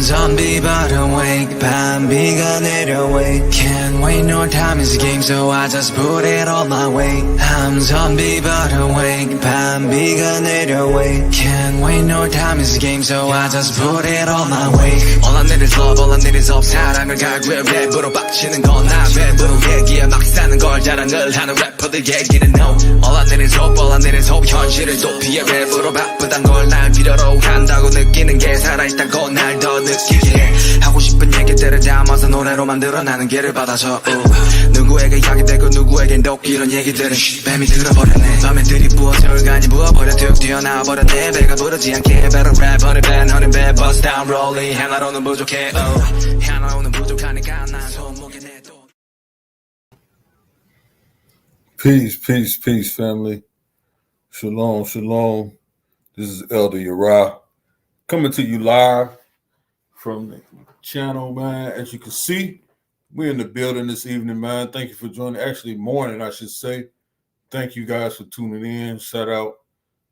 zombie but awake 밤비가 내려 wait Can't wait no time is a game so I just put it all my way I'm zombie but awake 밤비가 내려 wait Can't wait no time is a game so I just put it all my way All I need is love all I need is hope 사랑을 갈구해 랩으로 빡치는 건 나 랩으로 얘기해 막 사는 걸 자랑을 하는 래퍼들 얘기는 no All I need is hope all I need is hope 현실을 도피해 랩으로 바쁘단 걸 날 필요로 한다고 느끼는 게 살아있다고 날 더 느끼게 해 하고 싶은 얘기들을 담아서 노래로 만들어 나는 길을 받아줘 누구에게 이야기되고 누구에겐 독 이런 얘기들은 뱀이 들어버렸네 밤에 들이부어 절간이 부어버려 툭 튀어나와버렸네 배가 부르지 않게 better rap honey bad honey bad bust down rolling 하나로는 부족해 하나로는 부족하니까 난 손목에 내도 Peace, peace, peace, family. Shalom, shalom. This is Elder Uriah coming to you live from the channel, man. As you can see, we're in the building this evening, man. Thank you for joining. Actually, morning, I should say. Thank you guys for tuning in. Shout out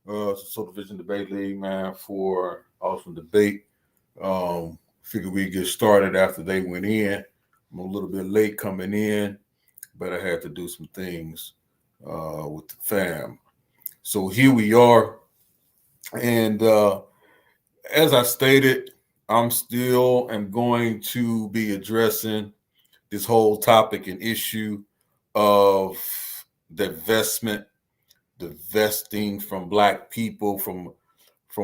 to Soul Division Debate League, man, for awesome debate. Figured we'd get started after they went in. I'm a little bit late coming in, but I had to do some things with the fam. So here we are. And as I stated, I'm still am going to be addressing this whole topic and issue of divestment, divesting from Black people, from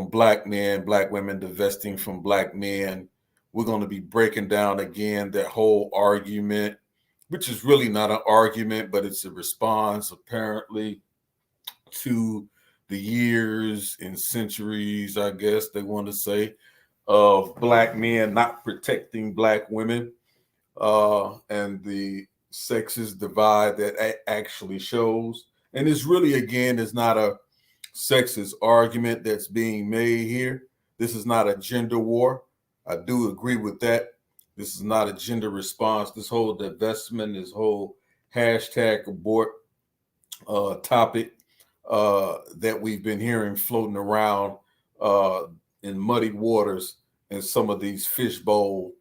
Black men, Black women, divesting from Black men. We're going to be breaking down again that whole argument, which is really not an argument, but it's a response apparently to the years and centuries, I guess they want to say, of Black men not protecting Black women and the sexist divide that actually shows. And it's really, again, it's not a sexist argument that's being made here. This is not a gender war. I do agree with that. This is not a gender response. This whole divestment, this whole hashtag abort topic that we've been hearing floating around in muddy waters in some of these fishbowl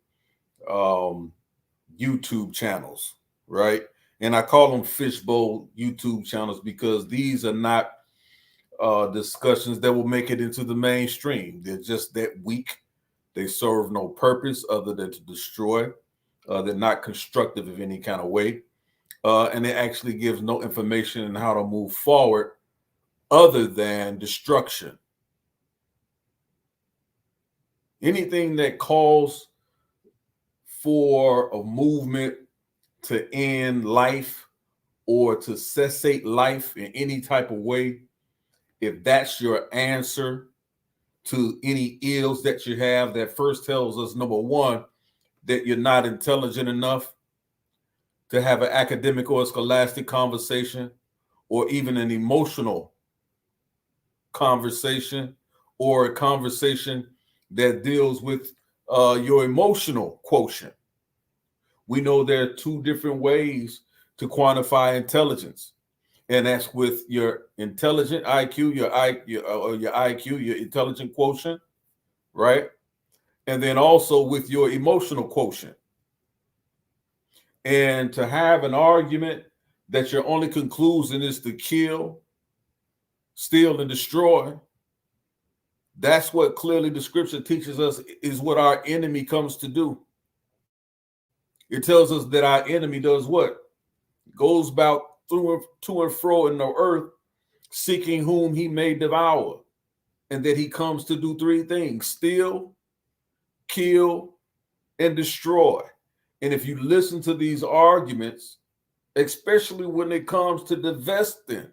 YouTube channels, right? And I call them fishbowl YouTube channels because these are not discussions that will make it into the mainstream. They're just that weak. They serve no purpose other than to destroy. They're not constructive of any kind of way. And it actually gives no information on how to move forward other than destruction. Anything that calls for a movement to end life or to cessate life in any type of way, if that's your answer to any ills that you have, that first tells us, number one, that you're not intelligent enough to have an academic or a scholastic conversation or even an emotional conversation or a conversation that deals with your emotional quotient. We know there are two different ways to quantify intelligence, and that's with your intelligent IQ, your IQ, your intelligent quotient, right? And then also with your emotional quotient. And to have an argument that your only conclusion is to kill, steal, and destroy, that's what clearly the scripture teaches us is what our enemy comes to do. It tells us that our enemy does what? Goes about to and fro in the earth, seeking whom he may devour. And that he comes to do three things: steal, kill, and destroy. And if you listen to these arguments, especially when it comes to divesting,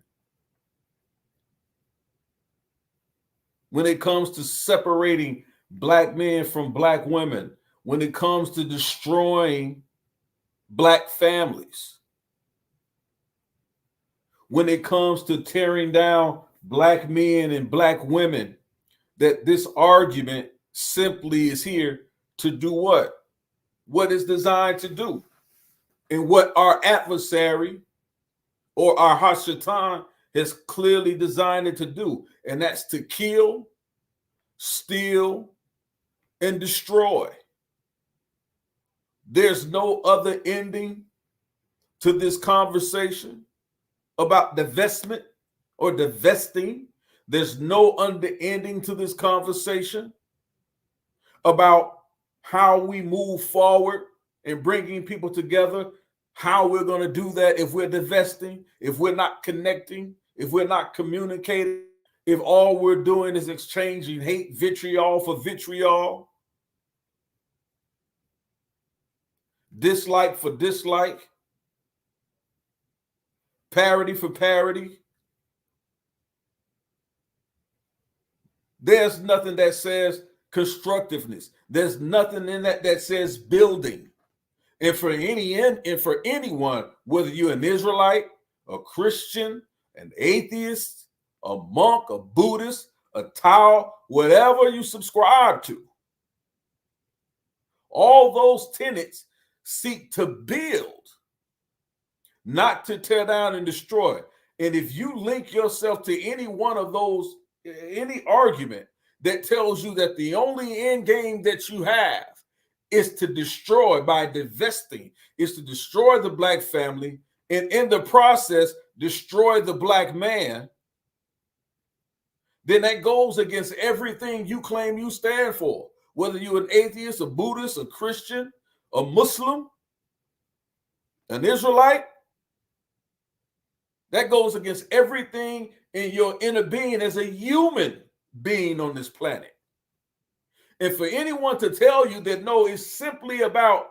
when it comes to separating black men from black women, when it comes to destroying black families, when it comes to tearing down black men and black women, that this argument simply is here to do what? What it's designed to do. And what our adversary or our Hashatan has clearly designed it to do. And that's to kill, steal, and destroy. There's no other ending to this conversation about divestment or divesting. There's no other ending to this conversation about how we move forward and bringing people together, how we're going to do that if we're divesting, if we're not connecting, if we're not communicating, if all we're doing is exchanging hate, vitriol for vitriol, dislike for dislike, parity for parity. There's nothing that says constructiveness. There's nothing in that says building. And for anyone, whether you're an Israelite, a Christian, an atheist, a monk, a Buddhist, a Tao, whatever you subscribe to, all those tenets seek to build, not to tear down and destroy. And if you link yourself to any one of those, any argument that tells you that the only end game that you have is to destroy by divesting, is to destroy the black family, and in the process, destroy the black man, then that goes against everything you claim you stand for. Whether you're an atheist, a Buddhist, a Christian, a Muslim, an Israelite, that goes against everything in your inner being as a human being on this planet. And for anyone to tell you that no, it's simply about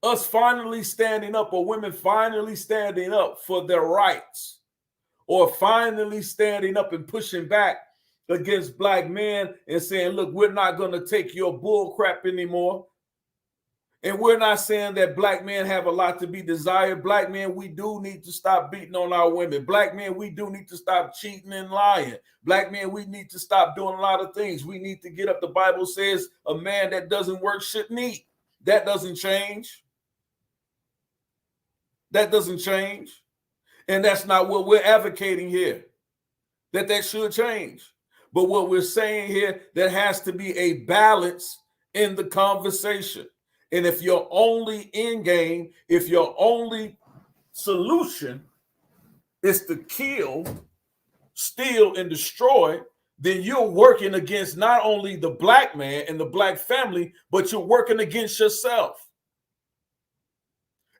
us finally standing up, or women finally standing up for their rights, or finally standing up and pushing back against black men and saying, look, we're not going to take your bull crap anymore. And we're not saying that black men have a lot to be desired. Black men, we do need to stop beating on our women. Black men, we do need to stop cheating and lying. Black men, we need to stop doing a lot of things. We need to get up. The Bible says a man that doesn't work shouldn't eat. That doesn't change. That doesn't change. And that's not what we're advocating here, that should change. But what we're saying here, there has to be a balance in the conversation. And if your only end game, if your only solution is to kill, steal, and destroy, then you're working against not only the black man and the black family, but you're working against yourself.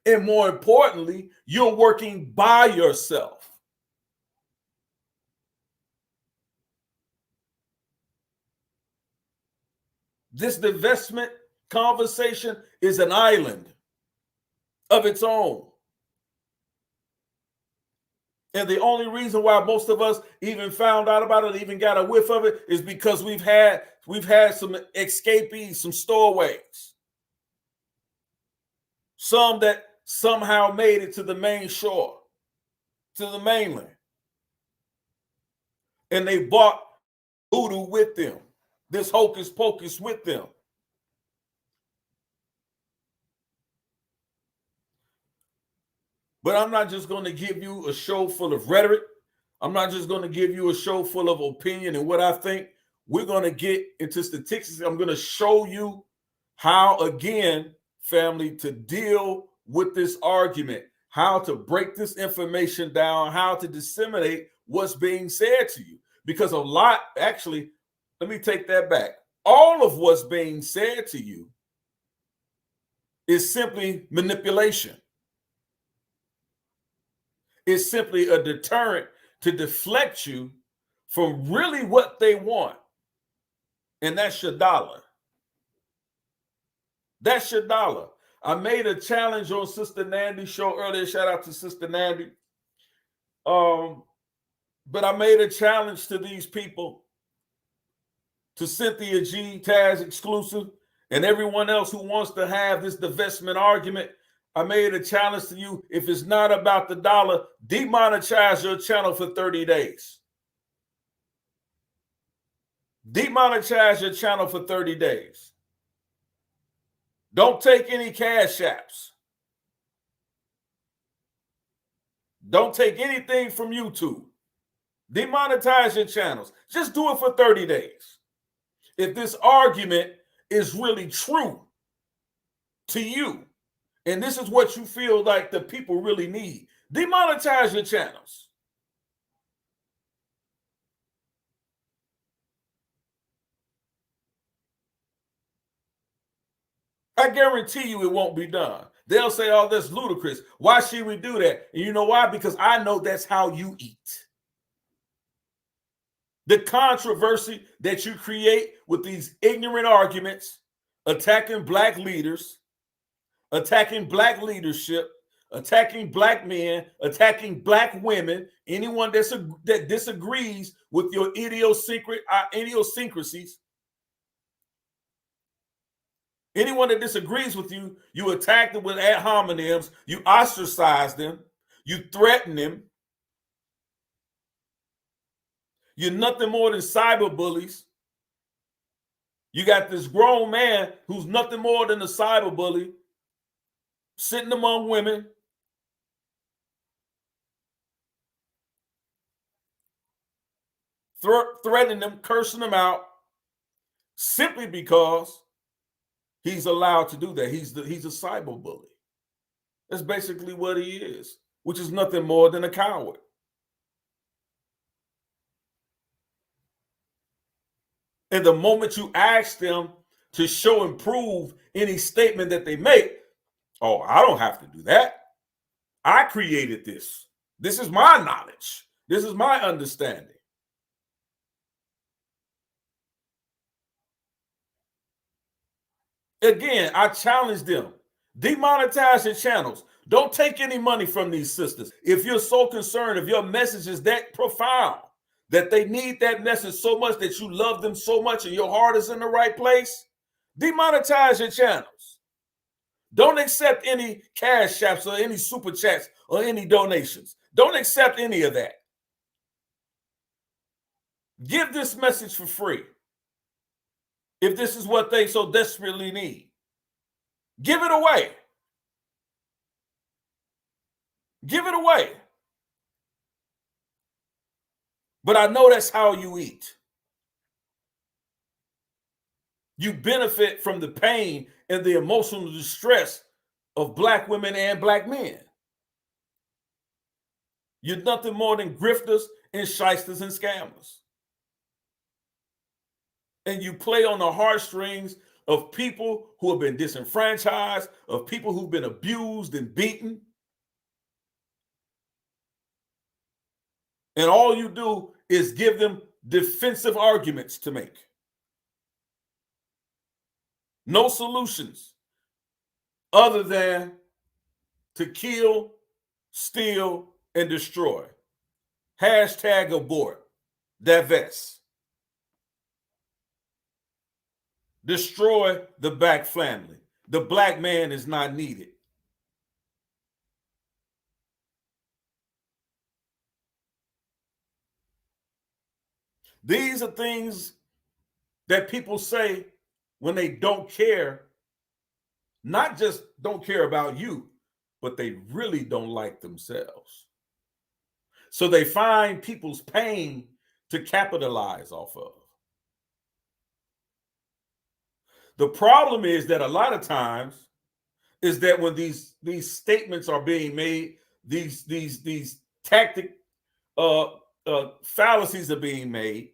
And more importantly, you're working by yourself. This divestment conversation is an island of its own. And the only reason why most of us even found out about it, even got a whiff of it, is because we've had some escapees, some stowaways. Some that somehow made it to the main shore, to the mainland. And they bought voodoo with them, this hocus pocus with them. But I'm not just going to give you a show full of rhetoric. I'm not just going to give you a show full of opinion and what I think. we're going to get into statistics. I'm going to show you how, again, family, to deal with this argument, how to break this information down, how to disseminate what's being said to you. Because a lot, actually, let me take that back. All of what's being said to you is simply manipulation. It's simply a deterrent to deflect you from really what they want. And that's your dollar. That's your dollar. I made a challenge on Sister Nandy's show earlier. Shout out to Sister Nandy. But I made a challenge to these people, to Cynthia G, Taz Exclusive, and everyone else who wants to have this divestment argument. I made a challenge to you. If it's not about the dollar, demonetize your channel for 30 days. Demonetize your channel for 30 days. Don't take any cash apps. Don't take anything from YouTube. Demonetize your channels. Just do it for 30 days. If this argument is really true to you, and this is what you feel like the people really need, demonetize your channels. I guarantee you it won't be done. They'll say, oh, that's ludicrous. Why should we do that? And you know why? Because I know that's how you eat. The controversy that you create with these ignorant arguments, attacking black leaders, attacking black leadership, attacking black men, attacking black women, anyone that disagrees with your idiosyncrasies, anyone that disagrees with you, you attack them with ad hominems, you ostracize them, you threaten them. You're nothing more than cyber bullies. You got this grown man who's nothing more than a cyber bully sitting among women, threatening them, cursing them out, simply because he's allowed to do that. He's a cyber bully. That's basically what he is, which is nothing more than a coward. And the moment you ask them to show and prove any statement that they make, oh, I don't have to do that. I created this. This is my knowledge. This is my understanding. Again, I challenge them. Demonetize your channels. Don't take any money from these sisters. If you're so concerned, if your message is that profound, that they need that message so much, that you love them so much and your heart is in the right place, demonetize your channels. Don't accept any cash apps or any super chats or any donations. Don't accept any of that. Give this message for free. If this is what they so desperately need, give it away. Give it away. But I know that's how you eat. You benefit from the pain and the emotional distress of black women and black men. You're nothing more than grifters and shysters and scammers. And you play on the heartstrings of people who have been disenfranchised, of people who've been abused and beaten. And all you do is give them defensive arguments to make. No solutions other than to kill, steal, and destroy. Hashtag abort. Divest. Destroy the black family. The black man is not needed. These are things that people say when they don't care, not just don't care about you, but they really don't like themselves. So they find people's pain to capitalize off of. The problem is that a lot of times is that when these statements are being made, these tactic fallacies are being made,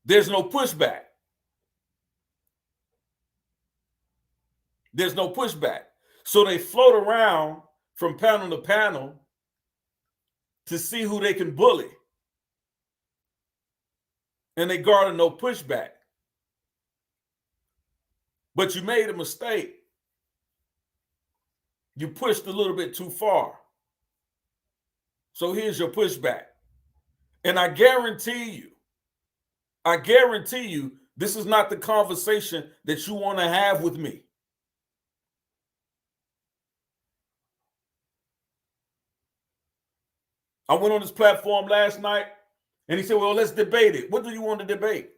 there's no pushback. There's no pushback. So they float around from panel to panel to see who they can bully. And they garner no pushback. But you made a mistake. You pushed a little bit too far. So here's your pushback. And I guarantee you, this is not the conversation that you want to have with me. I went on this platform last night and he said, well, let's debate it. What do you want to debate?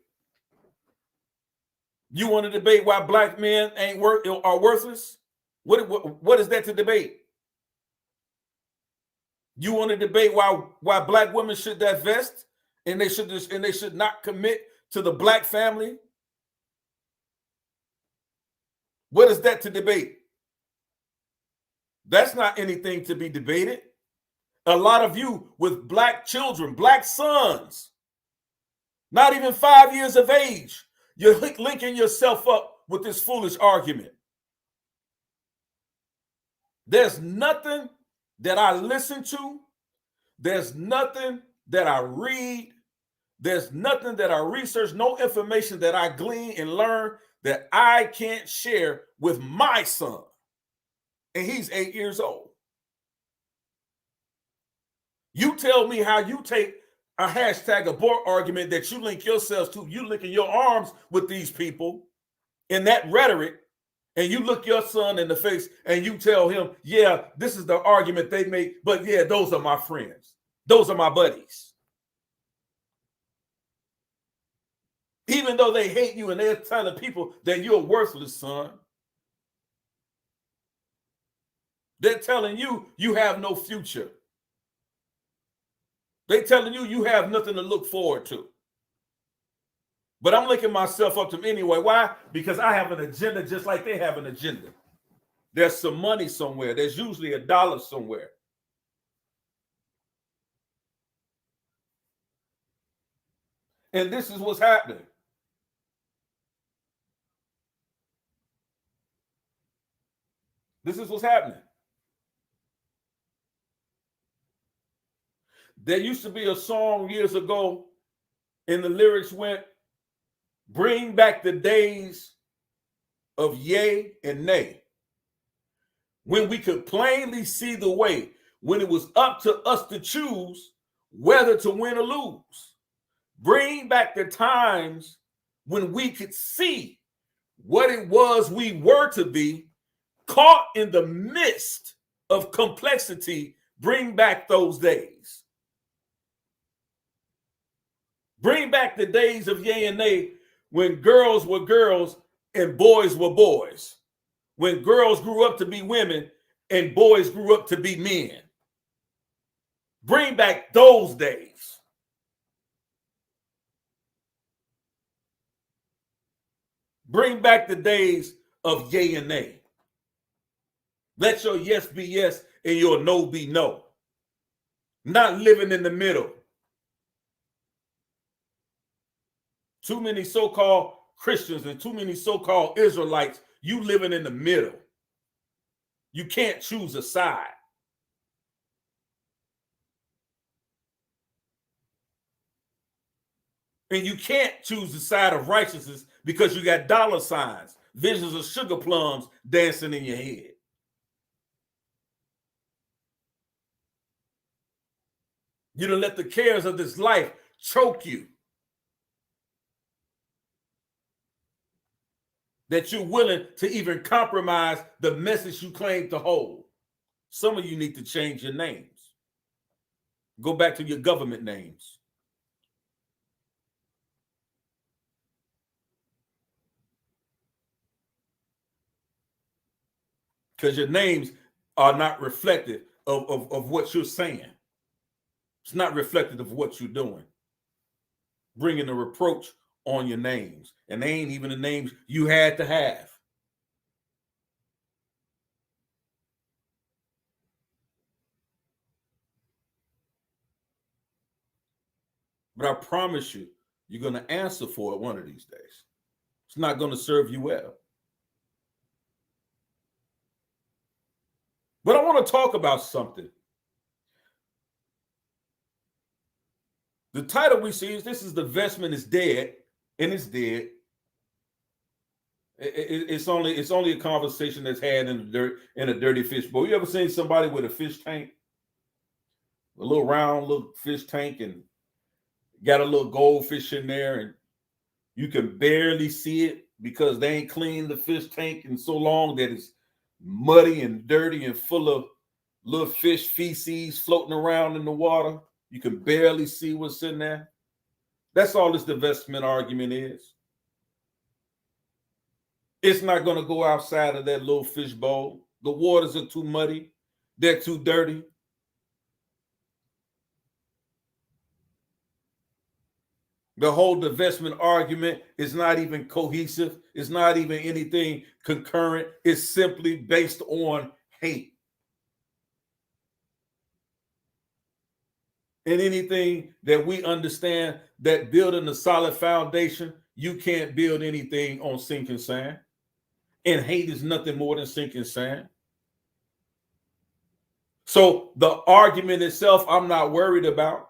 You want to debate why black men are worthless? What is that to debate? You want to debate why black women should divest and they should not commit to the black family? What is that to debate? That's not anything to be debated. A lot of you with black children, black sons, not even 5 years of age, you're linking yourself up with this foolish argument. There's nothing that I listen to. There's nothing that I read. There's nothing that I research, no information that I glean and learn that I can't share with my son. And he's 8 years old. You tell me how you take a hashtag abort argument that you link yourselves to, you linking your arms with these people in that rhetoric, and you look your son in the face and you tell him, yeah, this is the argument they make, but yeah, those are my friends. Those are my buddies. Even though they hate you and they're telling people that you're worthless, son. They're telling you you have no future. They're telling you you have nothing to look forward to. But I'm linking myself up to them anyway. Why? Because I have an agenda just like they have an agenda. There's some money somewhere. There's usually $1 somewhere. And this is what's happening. This is what's happening. There used to be a song years ago, and the lyrics went, bring back the days of yea and nay, when we could plainly see the way, when it was up to us to choose whether to win or lose. Bring back the times when we could see what it was we were to be, caught in the midst of complexity. Bring back those days. Bring back the days of yea and nay, when girls were girls and boys were boys. When girls grew up to be women and boys grew up to be men. Bring back those days. Bring back the days of yea and nay. Let your yes be yes and your no be no. Not living in the middle. Too many so-called Christians and too many so-called Israelites, you living in the middle. You can't choose a side. And you can't choose the side of righteousness because you got dollar signs, visions of sugar plums dancing in your head. You don't let the cares of this life choke you. That you're willing to even compromise the message you claim to hold. Some of you need to change your names. Go back to your government names. Because your names are not reflective of what you're saying. It's not reflective of what you're doing. bringing a reproach on your names, and they ain't even the names you had to have. But I promise you, you're going to answer for it one of these days. It's not going to serve you well. But I want to talk about something. The title we see is this is Divestment Is Dead, and it's dead. It's only a conversation that's had in the dirt in a dirty fish bowl. You ever seen somebody with a fish tank, a little round little fish tank, and got a little goldfish in there, and you can barely see it because they ain't cleaned the fish tank in so long that it's muddy and dirty and full of little fish feces floating around in the water. You can barely see what's in there. That's all this divestment argument is. It's not going to go outside of that little fish bowl. The waters are too muddy. They're too dirty. The whole divestment argument is not even cohesive. It's not even anything concurrent. It's simply based on hate. And anything that we understand that building a solid foundation, you can't build anything on sinking sand. And hate is nothing more than sinking sand. So the argument itself, I'm not worried about.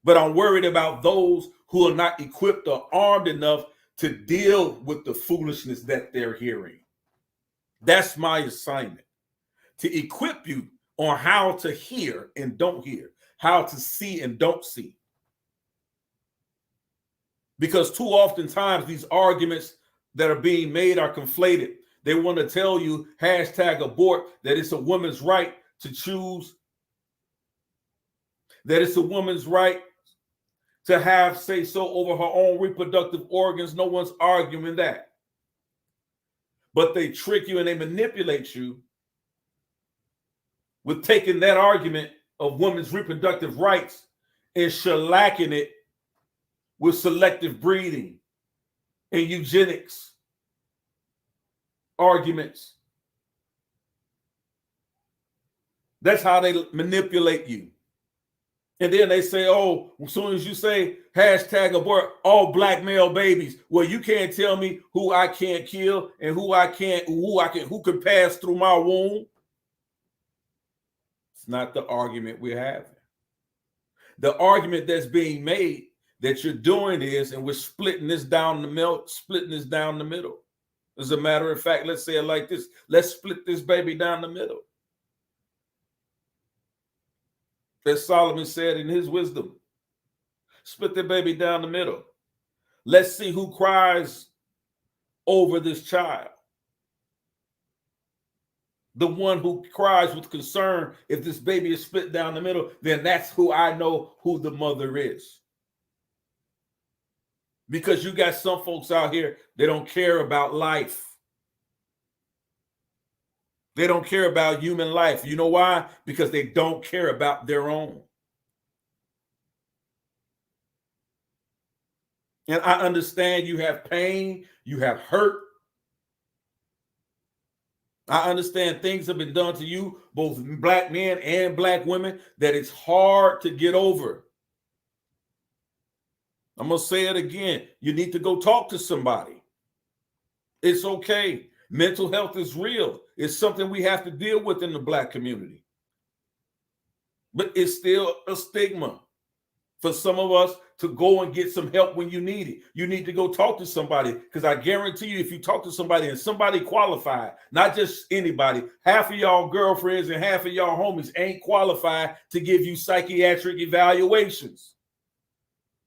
But I'm worried about those who are not equipped or armed enough to deal with the foolishness that they're hearing. That's my assignment, to equip you on how to hear and don't hear, how to see and don't see. Because too often times these arguments that are being made are conflated. They want to tell you, #abort, that it's a woman's right to choose, that it's a woman's right to have say so over her own reproductive organs. No one's arguing that. But they trick you and they manipulate you with taking that argument of women's reproductive rights and shellacking it with selective breeding and eugenics arguments. That's how they manipulate you. And then they say, oh, as soon as you say #abort, all black male babies. Well, you can't tell me who I can't kill and who can pass through my womb. It's not the argument we're having. The argument that's being made that you're doing is, and we're splitting this down the middle. As a matter of fact, let's say it like this. Let's split this baby down the middle. As Solomon said in his wisdom, split the baby down the middle. Let's see who cries over this child. The one who cries with concern, if this baby is split down the middle, then that's who I know who the mother is. Because you got some folks out here, they don't care about life. They don't care about human life. You know why? Because they don't care about their own. And I understand you have pain, you have hurt. I understand things have been done to you, both black men and black women, that it's hard to get over. I'm going to say it again. You need to go talk to somebody. It's okay. Mental health is real. It's something we have to deal with in the black community. But it's still a stigma for some of us to go and get some help when you need it. You need to go talk to somebody, because I guarantee you, if you talk to somebody and somebody qualified, not just anybody, half of y'all girlfriends and half of y'all homies ain't qualified to give you psychiatric evaluations.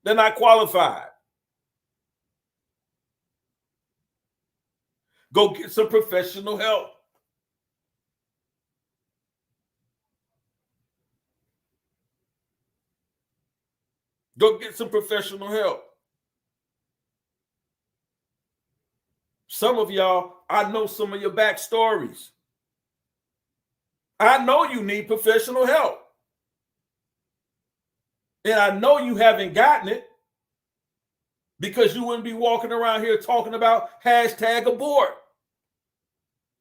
They're not qualified. Go get some professional help. Go get some professional help. Some of y'all, I know some of your backstories. I know you need professional help. And I know you haven't gotten it because you wouldn't be walking around here talking about hashtag abort.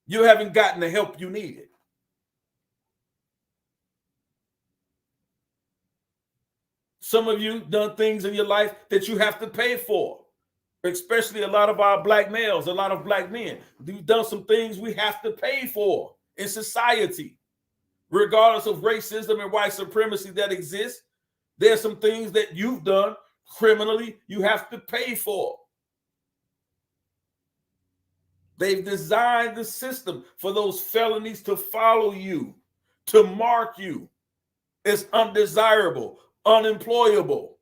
You haven't gotten the help you needed. Some of you done things in your life that you have to pay for, especially a lot of our black males, a lot of black men. We've done some things we have to pay for in society, regardless of racism and white supremacy that exists. There's some things that you've done criminally you have to pay for. They've designed the system for those felonies to follow you, to mark you as undesirable, unemployable.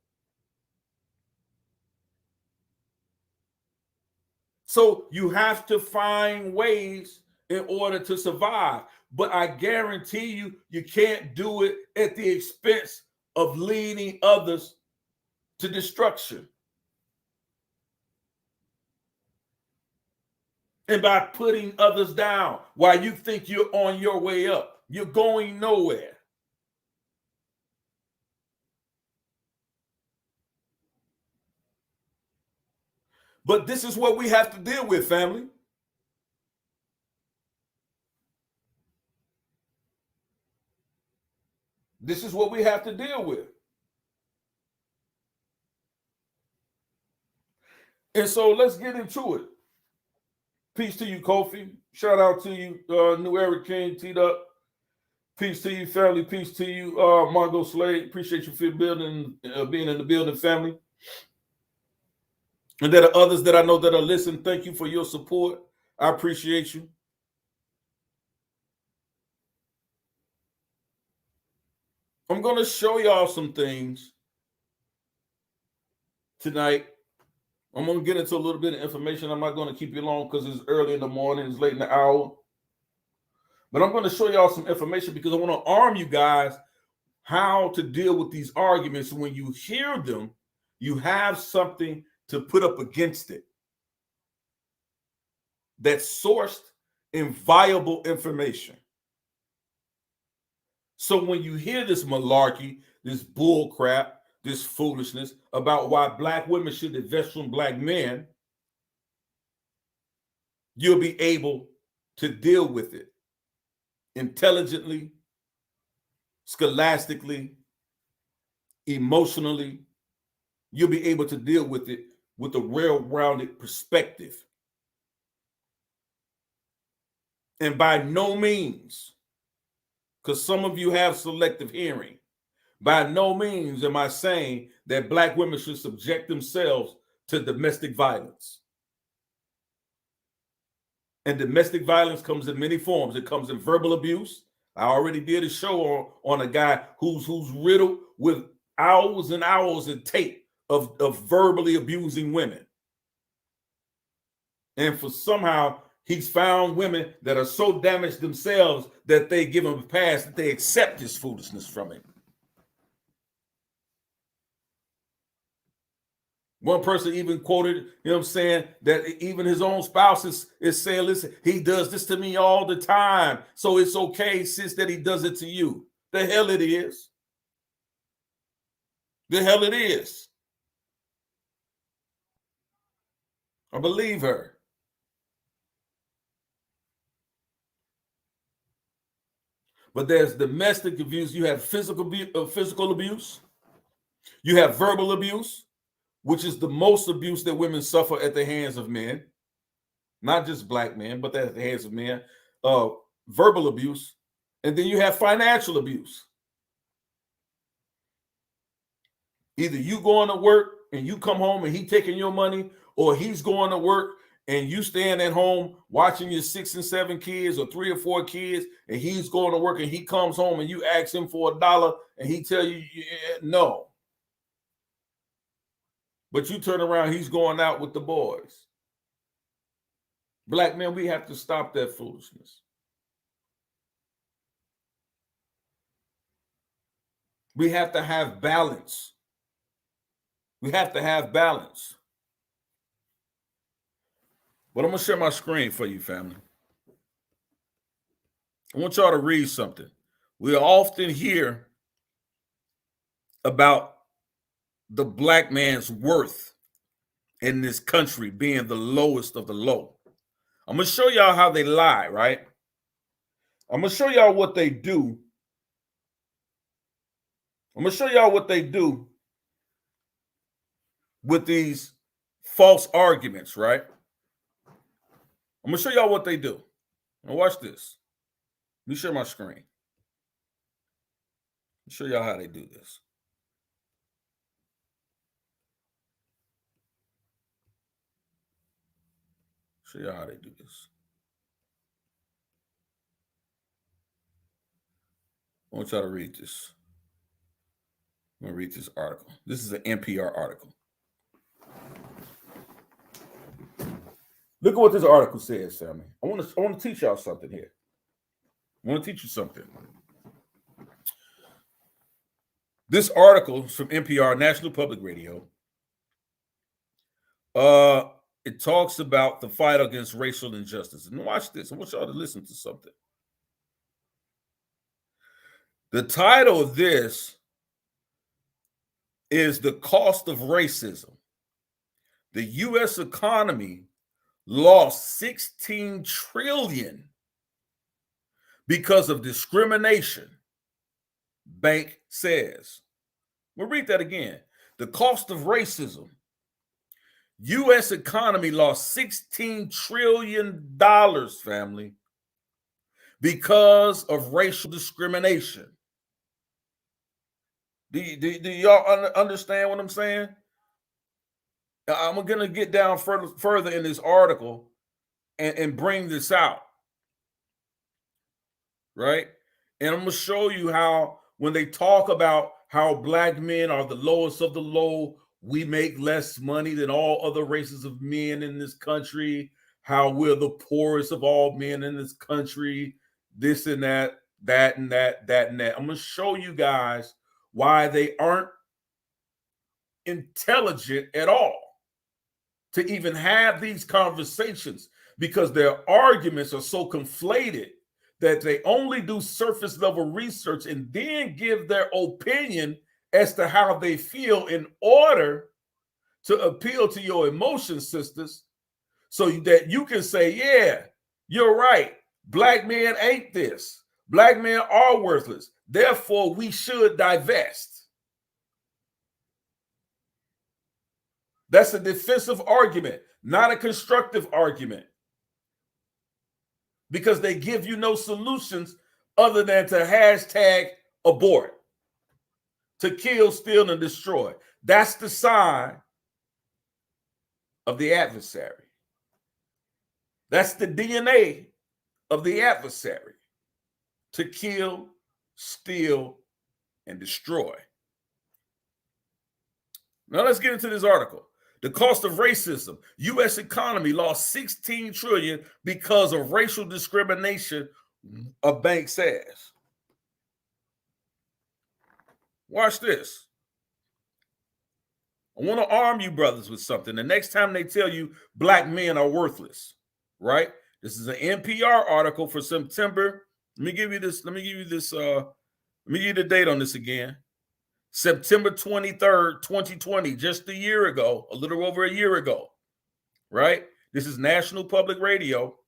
So you have to find ways in order to survive. But I guarantee you, you can't do it at the expense of leading others to destruction. And by putting others down while you think you're on your way up, you're going nowhere. But this is what we have to deal with, family. This is what we have to deal with. And so let's get into it. Peace to you, Kofi. Shout out to you, New Eric King, teed up. Peace to you, family. Peace to you, Margot Slade. Appreciate you for being in the building, family. And there are others that I know that are listening. Thank you for your support. I appreciate you. I'm going to show y'all some things tonight. I'm going to get into a little bit of information. I'm not going to keep you long because it's early in the morning. It's late in the hour. But I'm going to show y'all some information because I want to arm you guys how to deal with these arguments. When you hear them, you have something to put up against it that's sourced in viable information. So when you hear this malarkey, this bull crap, this foolishness about why black women should divest from black men, you'll be able to deal with it intelligently, scholastically, emotionally. You'll be able to deal with it with a well-rounded perspective. And by no means, because some of you have selective hearing, by no means am I saying that black women should subject themselves to domestic violence. And domestic violence comes in many forms. It comes in verbal abuse. I already did a show on a guy who's riddled with hours and hours of tape of verbally abusing women. And for somehow he's found women that are so damaged themselves that they give him a pass, that they accept his foolishness from him. One person even quoted, you know what I'm saying, that even his own spouse is saying, listen, he does this to me all the time, so it's okay, sis, that he does it to you. The hell it is. The hell it is. I believe her. But there's domestic abuse. You have physical abuse. You have verbal abuse, which is the most abuse that women suffer at the hands of men, not just black men, but at the hands of men. Verbal abuse. And then you have financial abuse. Either you going to work and you come home and he taking your money, or he's going to work and you staying at home watching your 6 and 7 kids or 3 or 4 kids, and he's going to work and he comes home and you ask him for $1 and he tell you no. But you turn around, he's going out with the boys. Black men, we have to stop that foolishness. We have to have balance. We have to have balance. But I'm going to share my screen for you, family. I want y'all to read something. We often hear about the black man's worth in this country being the lowest of the low. I'm going to show y'all how they lie, right? I'm going to show y'all what they do. I'm going to show y'all what they do with these false arguments, right? I'm going to show y'all what they do. Now watch this. Let me share my screen. I'll show y'all how they do this. Show y'all how they do this. I want y'all to read this. I'm going to read this article. This is an NPR article. Look at what this article says, Sammy. I want to teach y'all something here. I want to teach you something. This article is from NPR, National Public Radio. It talks about the fight against racial injustice. And watch this. I want y'all to listen to something. The title of this is The Cost of Racism. The U.S. economy lost $16 trillion because of discrimination, bank says. We'll read that again. The cost of racism. U.S. economy lost $16 trillion, family, because of racial discrimination. Do y'all understand what I'm saying? I'm going to get down further in this article and bring this out, right? And I'm going to show you how when they talk about how black men are the lowest of the low, we make less money than all other races of men in this country, how we're the poorest of all men in this country, this and that, that and that, that and that. I'm going to show you guys why they aren't intelligent at all to even have these conversations, because their arguments are so conflated that they only do surface level research and then give their opinion as to how they feel in order to appeal to your emotion, sisters, so that you can say, yeah, you're right. Black men ain't this. Black men are worthless. Therefore, we should divest. That's a defensive argument, not a constructive argument, because they give you no solutions other than to hashtag abort, to kill, steal, and destroy. That's the sign of the adversary. That's the DNA of the adversary, to kill, steal, and destroy. Now let's get into this article. The cost of racism. U.S. economy lost $16 trillion because of racial discrimination, a bank says. Watch this. I want to arm you brothers with something. The next time they tell you black men are worthless, right? This is an NPR article for September. Let me give you the date on this again. September 23rd, 2020, just a year ago, a little over a year ago, right? This is National Public Radio.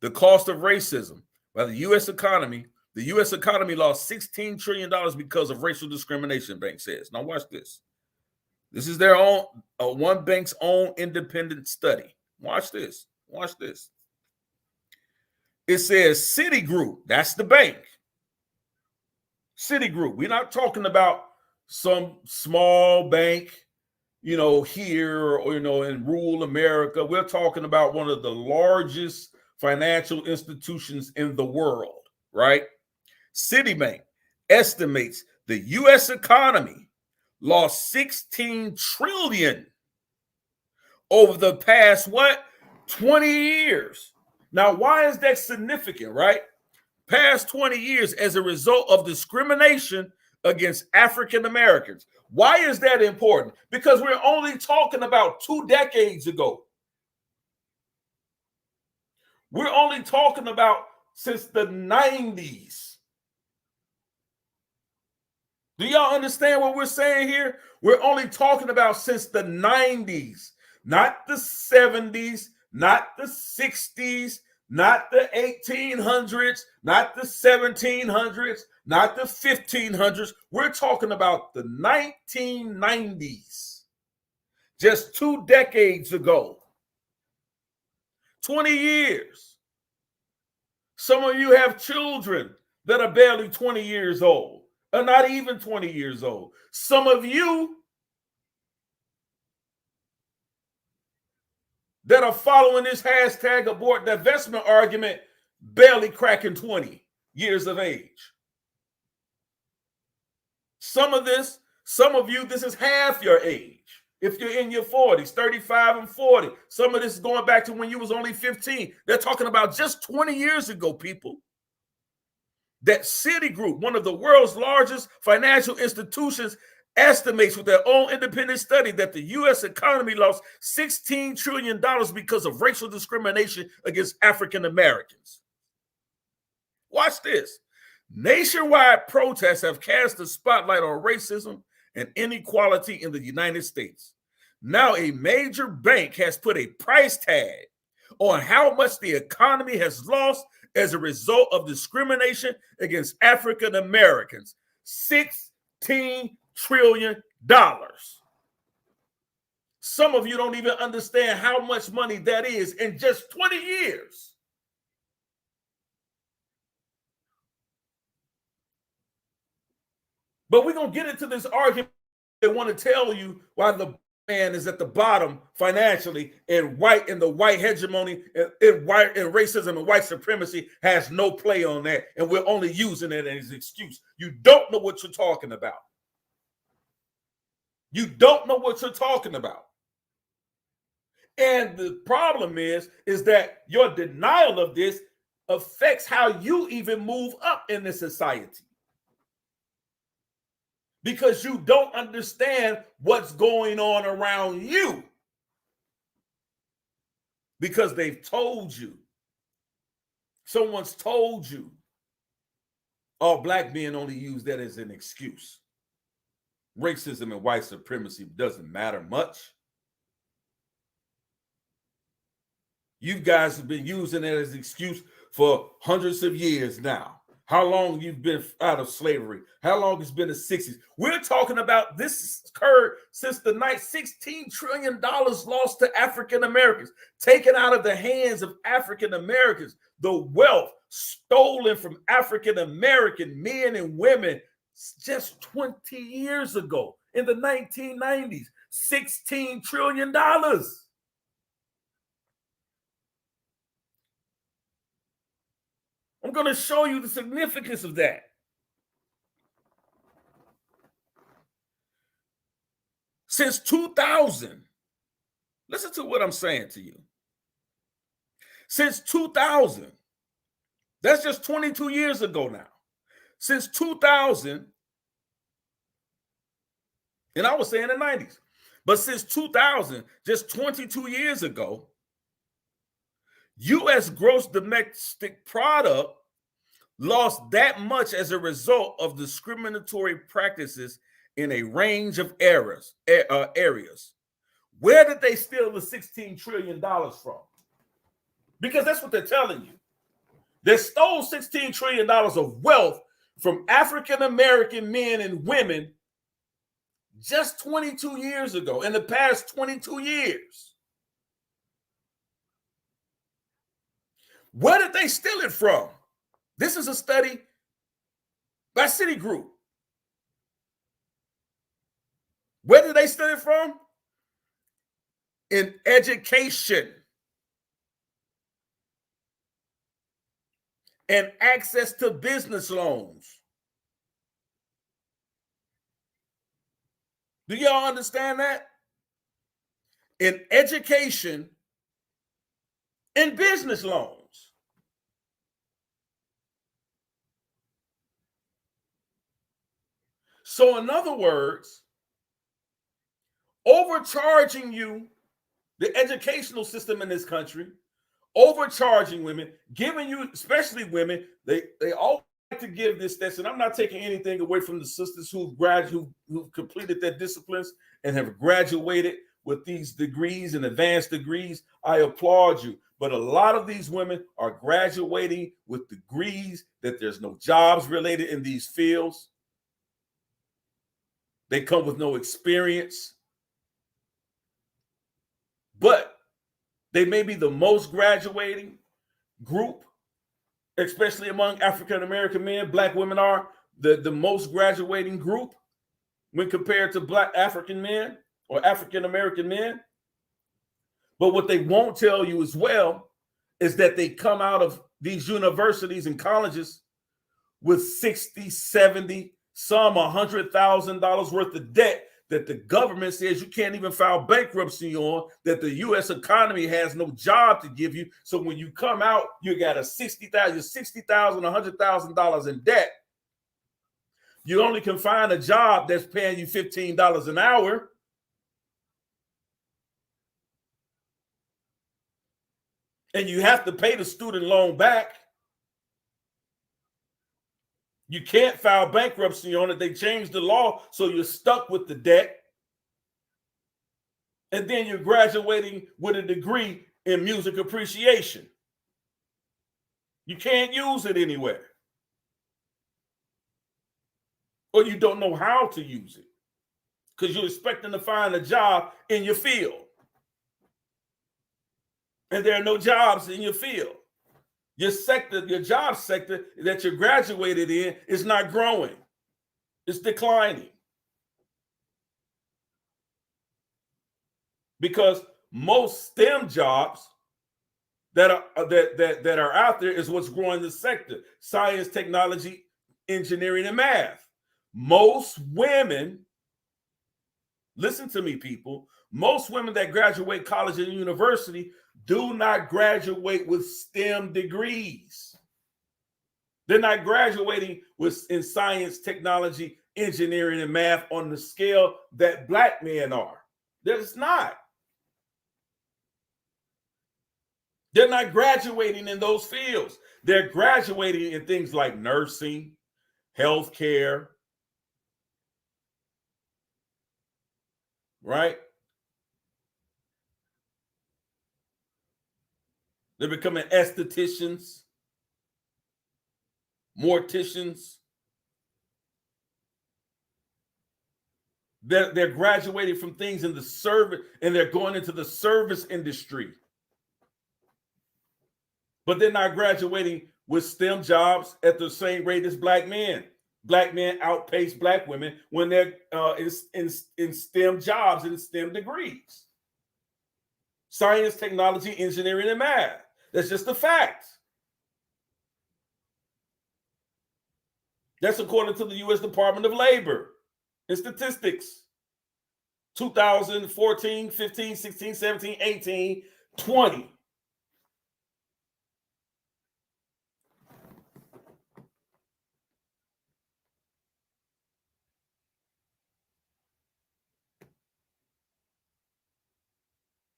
The cost of racism by the U.S. economy. The U.S. economy lost $16 trillion because of racial discrimination, bank says. Now watch this. This is their own, one bank's own independent study. Watch this. Watch this. It says Citigroup, that's the bank. Citigroup. We're not talking about some small bank, here or, in rural America. We're talking about one of the largest financial institutions in the world, right? Citibank estimates the U.S. economy lost $16 trillion over the past, 20 years. Now, why is that significant, right? Past 20 years as a result of discrimination against African Americans. Why is that important? Because we're only talking about 2 decades ago. We're only talking about since the 90s. Do y'all understand what we're saying here? We're only talking about since the 90s. Not the 70s, not the 60s, not the 1800s, not the 1700s, not the 1500s. We're talking about the 1990s, just 2 decades ago, 20 years. Some of you have children that are barely 20 years old, or not even 20 years old. Some of you that are following this hashtag abort divestment argument barely cracking 20 years of age. Some of you, this is half your age. If you're in your 40s, 35 and 40, some of this is going back to when you was only 15. They're talking about just 20 years ago, people, that Citigroup, one of the world's largest financial institutions, estimates with their own independent study that the U.S. economy lost $16 trillion because of racial discrimination against African Americans. Watch this. Nationwide protests have cast a spotlight on racism and inequality in the United States. Now, a major bank has put a price tag on how much the economy has lost as a result of discrimination against African Americans. $16 trillion. Some of you don't even understand how much money that is in just 20 years. But we're going to get into this argument. They want to tell you why the man is at the bottom financially, and the white hegemony and racism and white supremacy has no play on that. And we're only using it as an excuse. You don't know what you're talking about. You don't know what you're talking about. And the problem is that your denial of this affects how you even move up in the society. Because you don't understand what's going on around you. Because they've told you. Someone's told you. All black men only use that as an excuse. Racism and white supremacy doesn't matter much. You guys have been using it as an excuse for hundreds of years now. How long you've been out of slavery? How long it's been the 60s? We're talking about this occurred since the night. $16 trillion lost to African Americans, taken out of the hands of African Americans. The wealth stolen from African American men and women just 20 years ago in the 1990s. $16 trillion. I'm going to show you the significance of that. Since 2000, listen to what I'm saying to you. Since 2000, that's just 22 years ago now. Since 2000, and I was saying the 90s, but since 2000, just 22 years ago, U.S. gross domestic product lost that much as a result of discriminatory practices in a range of areas. Where did they steal the $16 trillion from? Because that's what they're telling you. They stole $16 trillion of wealth from African American men and women just 22 years ago, in the past 22 years. Where did they steal it from? This is a study by Citigroup. Where did they steal it from? In education and access to business loans. Do y'all understand that? In education and business loans. So in other words, overcharging you, the educational system in this country, overcharging women, giving you, especially women, they all like to give this, and I'm not taking anything away from the sisters who've completed their disciplines and have graduated with these degrees and advanced degrees, I applaud you. But a lot of these women are graduating with degrees that there's no jobs related in these fields. They come with no experience. But they may be the most graduating group, especially among African American men. Black women are the most graduating group when compared to Black African men or African American men. But what they won't tell you as well is that they come out of these universities and colleges with 60, 70, some $100,000 worth of debt that the government says you can't even file bankruptcy on, that the U.S. economy has no job to give you. So when you come out, you got a $60,000, $100,000 in debt. You only can find a job that's paying you $15 an hour. And you have to pay the student loan back. You can't file bankruptcy on it. They changed the law, so you're stuck with the debt. And then you're graduating with a degree in music appreciation. You can't use it anywhere. Or you don't know how to use it because you're expecting to find a job in your field. And there are no jobs in your field. Your sector, your job sector that you graduated in is not growing. It's declining. Because most STEM jobs that are out there is what's growing the sector: science, technology, engineering, and math. Most women, listen to me, people, most women that graduate college and university do not graduate with STEM degrees. They're not graduating in science, technology, engineering, and math on the scale that Black men are. There's not. They're not graduating in those fields. They're graduating in things like nursing, healthcare, right? They're becoming estheticians, morticians. They're graduating from things in the service, and they're going into the service industry. But they're not graduating with STEM jobs at the same rate as Black men. Black men outpace Black women when they're in STEM jobs and STEM degrees. Science, technology, engineering, and math. That's just a fact. That's according to the U.S. Department of Labor and Statistics. 2014, 15, 16, 17, 18, 20.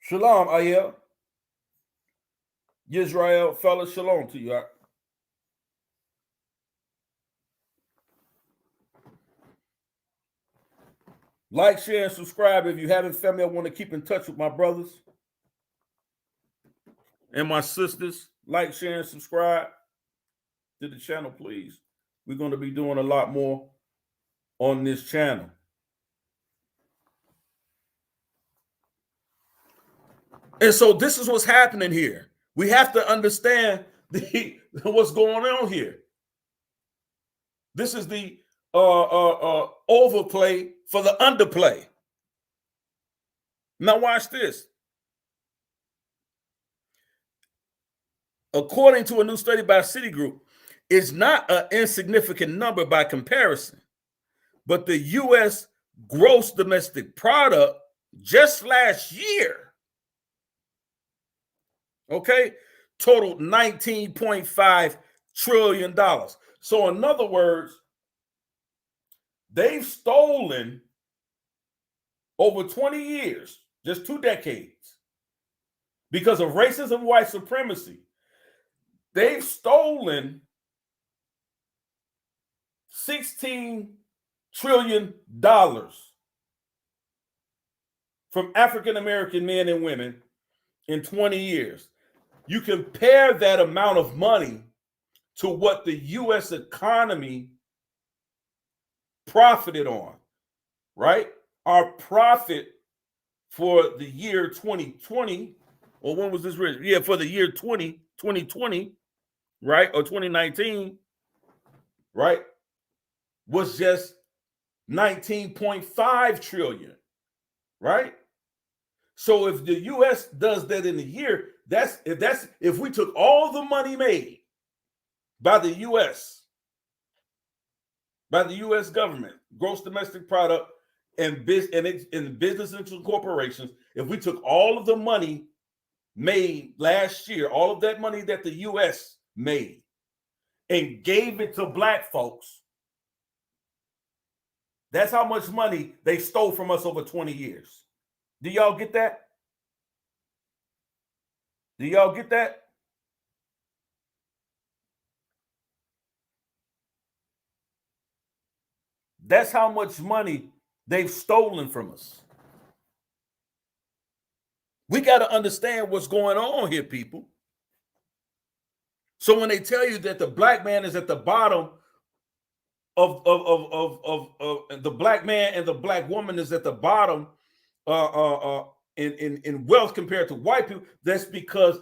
Shalom, Ayel. Yisrael, fella, shalom to you. Like, share, and subscribe if you haven't. Family, I want to keep in touch with my brothers and my sisters. Like, share, and subscribe to the channel, please. We're going to be doing a lot more on this channel. And so this is what's happening here. We have to understand what's going on here. This is the overplay for the underplay. Now watch this. According to a new study by Citigroup, it's not an insignificant number by comparison, but the U.S. gross domestic product just last year, okay, totaled $19.5 trillion. So in other words, they've stolen over 20 years, just 2 decades, because of racism, white supremacy. They've stolen $16 trillion from African-American men and women in 20 years. You compare that amount of money to what the U.S. economy profited on, right? Our profit for the year 2020, or when was this written? Yeah, for the year 2020, right? Or 2019, right? Was just 19.5 trillion, right? So if the US does that in a year, if we took all the money made by the US government, gross domestic product, and business and corporations, if we took all of the money made last year, all of that money that the US made, and gave it to black folks, that's how much money they stole from us over 20 years. Do y'all get that? Do y'all get that? That's how much money they've stolen from us. We got to understand what's going on here, people. So when they tell you that the black man is at the bottom of the black man and the black woman is at the bottom in wealth compared to white people, that's because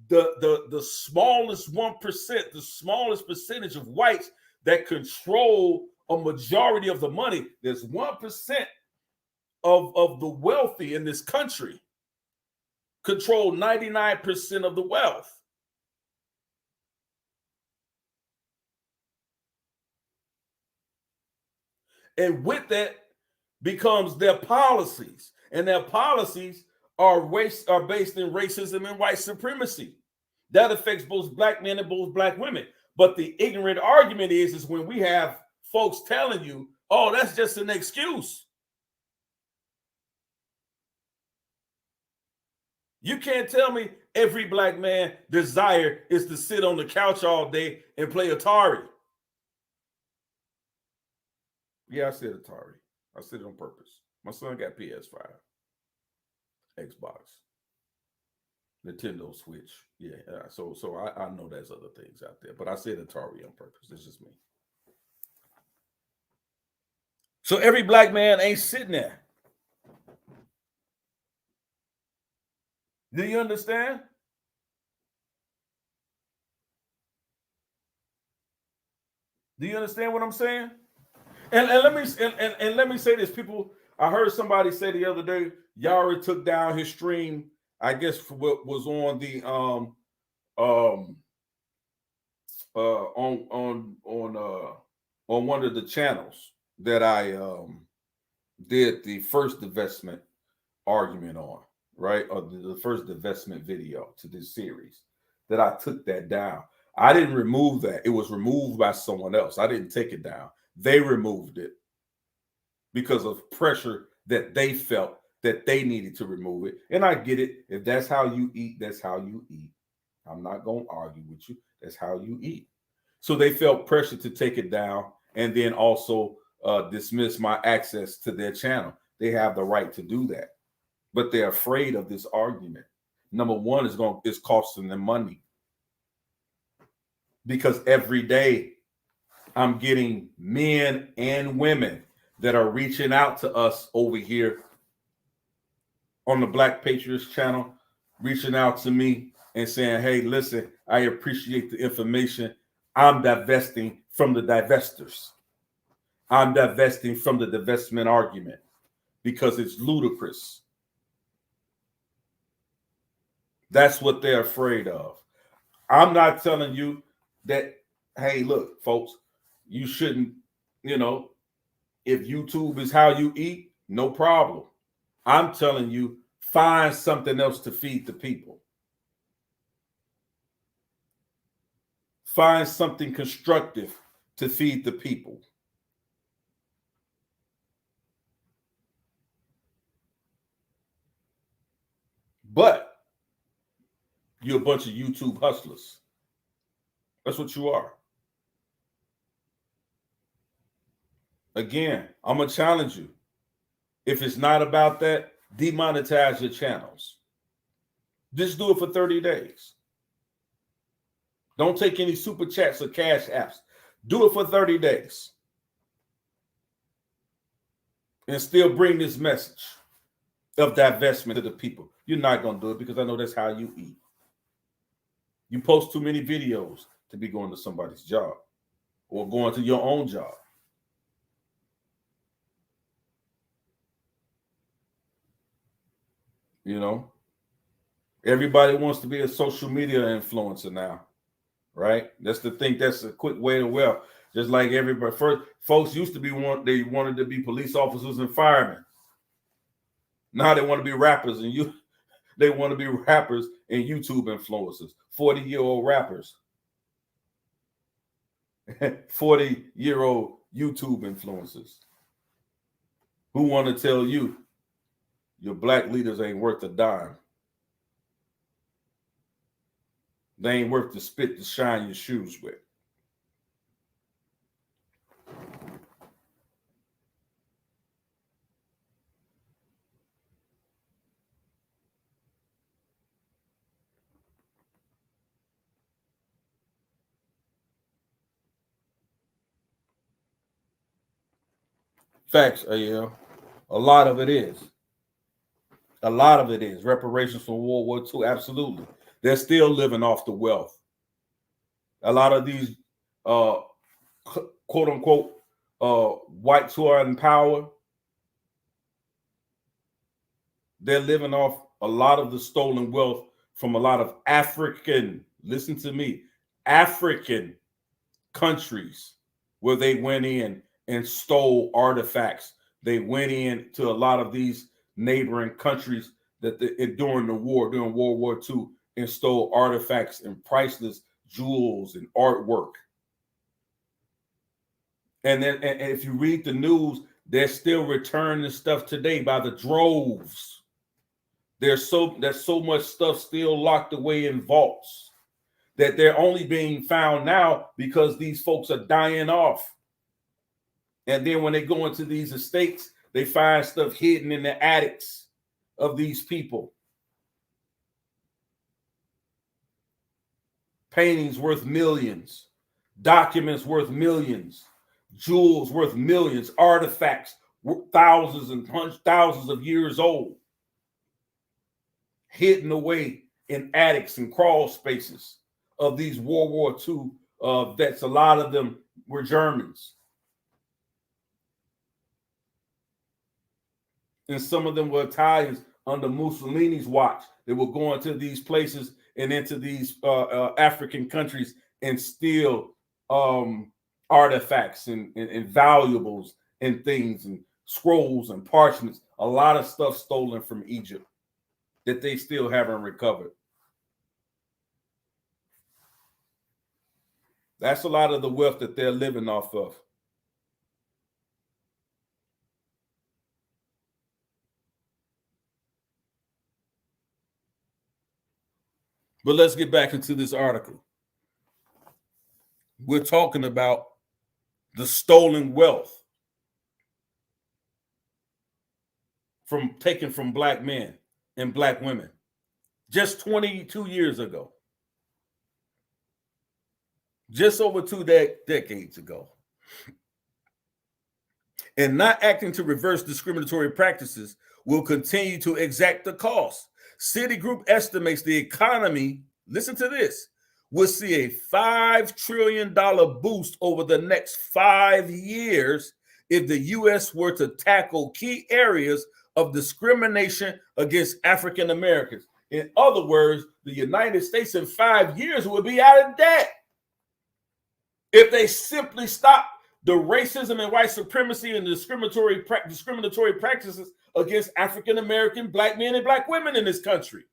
the smallest 1%, the smallest percentage of whites that control a majority of the money. There's 1% of the wealthy in this country control 99% of the wealth. And with that becomes their policies. And their policies are based in racism and white supremacy. That affects both black men and both black women. But the ignorant argument is when we have folks telling you, oh, that's just an excuse. You can't tell me every black man desire is to sit on the couch all day and play Atari. Yeah, I said Atari. I said it on purpose. My son got PS5, Xbox, Nintendo Switch. Yeah, so I know there's other things out there, but I said Atari on purpose. It's just me. So every black man ain't sitting there. Do you understand? Do you understand what I'm saying? And let me say this, people. I heard somebody say the other day, Yara took down his stream. I guess for what was on the on one of the channels that I did the first divestment argument on, right? Or the first divestment video to this series, that I took that down. I didn't remove that. It was removed by someone else. I didn't take it down. They removed it because of pressure that they felt that they needed to remove it. And I get it. If that's how you eat, that's how you eat. I'm not going to argue with you. That's how you eat. So they felt pressure to take it down and then also dismiss my access to their channel. They have the right to do that. But they're afraid of this argument. Number one, is costing them money. Because every day I'm getting men and women that are reaching out to us over here on the Black Patriots channel, reaching out to me and saying, hey, listen, I appreciate the information. I'm divesting from the divestors. I'm divesting from the divestment argument because it's ludicrous. That's what they're afraid of. I'm not telling you that, hey, look, folks, you shouldn't, if YouTube is how you eat, no problem. I'm telling you, find something else to feed the people. Find something constructive to feed the people. But you're a bunch of YouTube hustlers. That's what you are. Again, I'm going to challenge you. If it's not about that, demonetize your channels. Just do it for 30 days. Don't take any super chats or cash apps. Do it for 30 days. And still bring this message of divestment to the people. You're not going to do it because I know that's how you eat. You post too many videos to be going to somebody's job or going to your own job. You know, everybody wants to be a social media influencer now, right? That's the thing. That's a quick way to wealth. Just like everybody, first folks used to be they wanted to be police officers and firemen. Now they want to be rappers and they want to be rappers and YouTube influencers. 40-year-old rappers, 40-year-old YouTube influencers who want to tell you your black leaders ain't worth a dime. They ain't worth the spit to shine your shoes with. Facts, AL. A lot of it is. A lot of it is. Reparations for World War II, absolutely. They're still living off the wealth. A lot of these quote unquote whites who are in power, they're living off a lot of the stolen wealth from a lot of African, listen to me, African countries where they went in and stole artifacts. They went in to a lot of these neighboring countries that during World War II, and stole artifacts and priceless jewels and artwork. And then and if you read the news, they're still returning stuff today by the droves. There's so much stuff still locked away in vaults that they're only being found now because these folks are dying off. And then when they go into these estates, they find stuff hidden in the attics of these people. Paintings worth millions, documents worth millions, jewels worth millions, artifacts thousands and thousands of years old, hidden away in attics and crawl spaces of these World War II vets. A lot of them were Germans. And some of them were Italians under Mussolini's watch. They were going to these places and into these African countries and steal artifacts and valuables and things and scrolls and parchments. A lot of stuff stolen from Egypt that they still haven't recovered. That's a lot of the wealth that they're living off of. But let's get back into this article. We're talking about the stolen wealth taken from black men and black women just 22 years ago, just over 2 decades ago. And not acting to reverse discriminatory practices will continue to exact the cost. Citigroup estimates the economy, listen to this, will see a $5 trillion boost over the next 5 years if the U.S. were to tackle key areas of discrimination against African Americans. In other words, the United States in 5 years will be out of debt if they simply stop the racism and white supremacy and discriminatory practices against African American black men and black women in this country.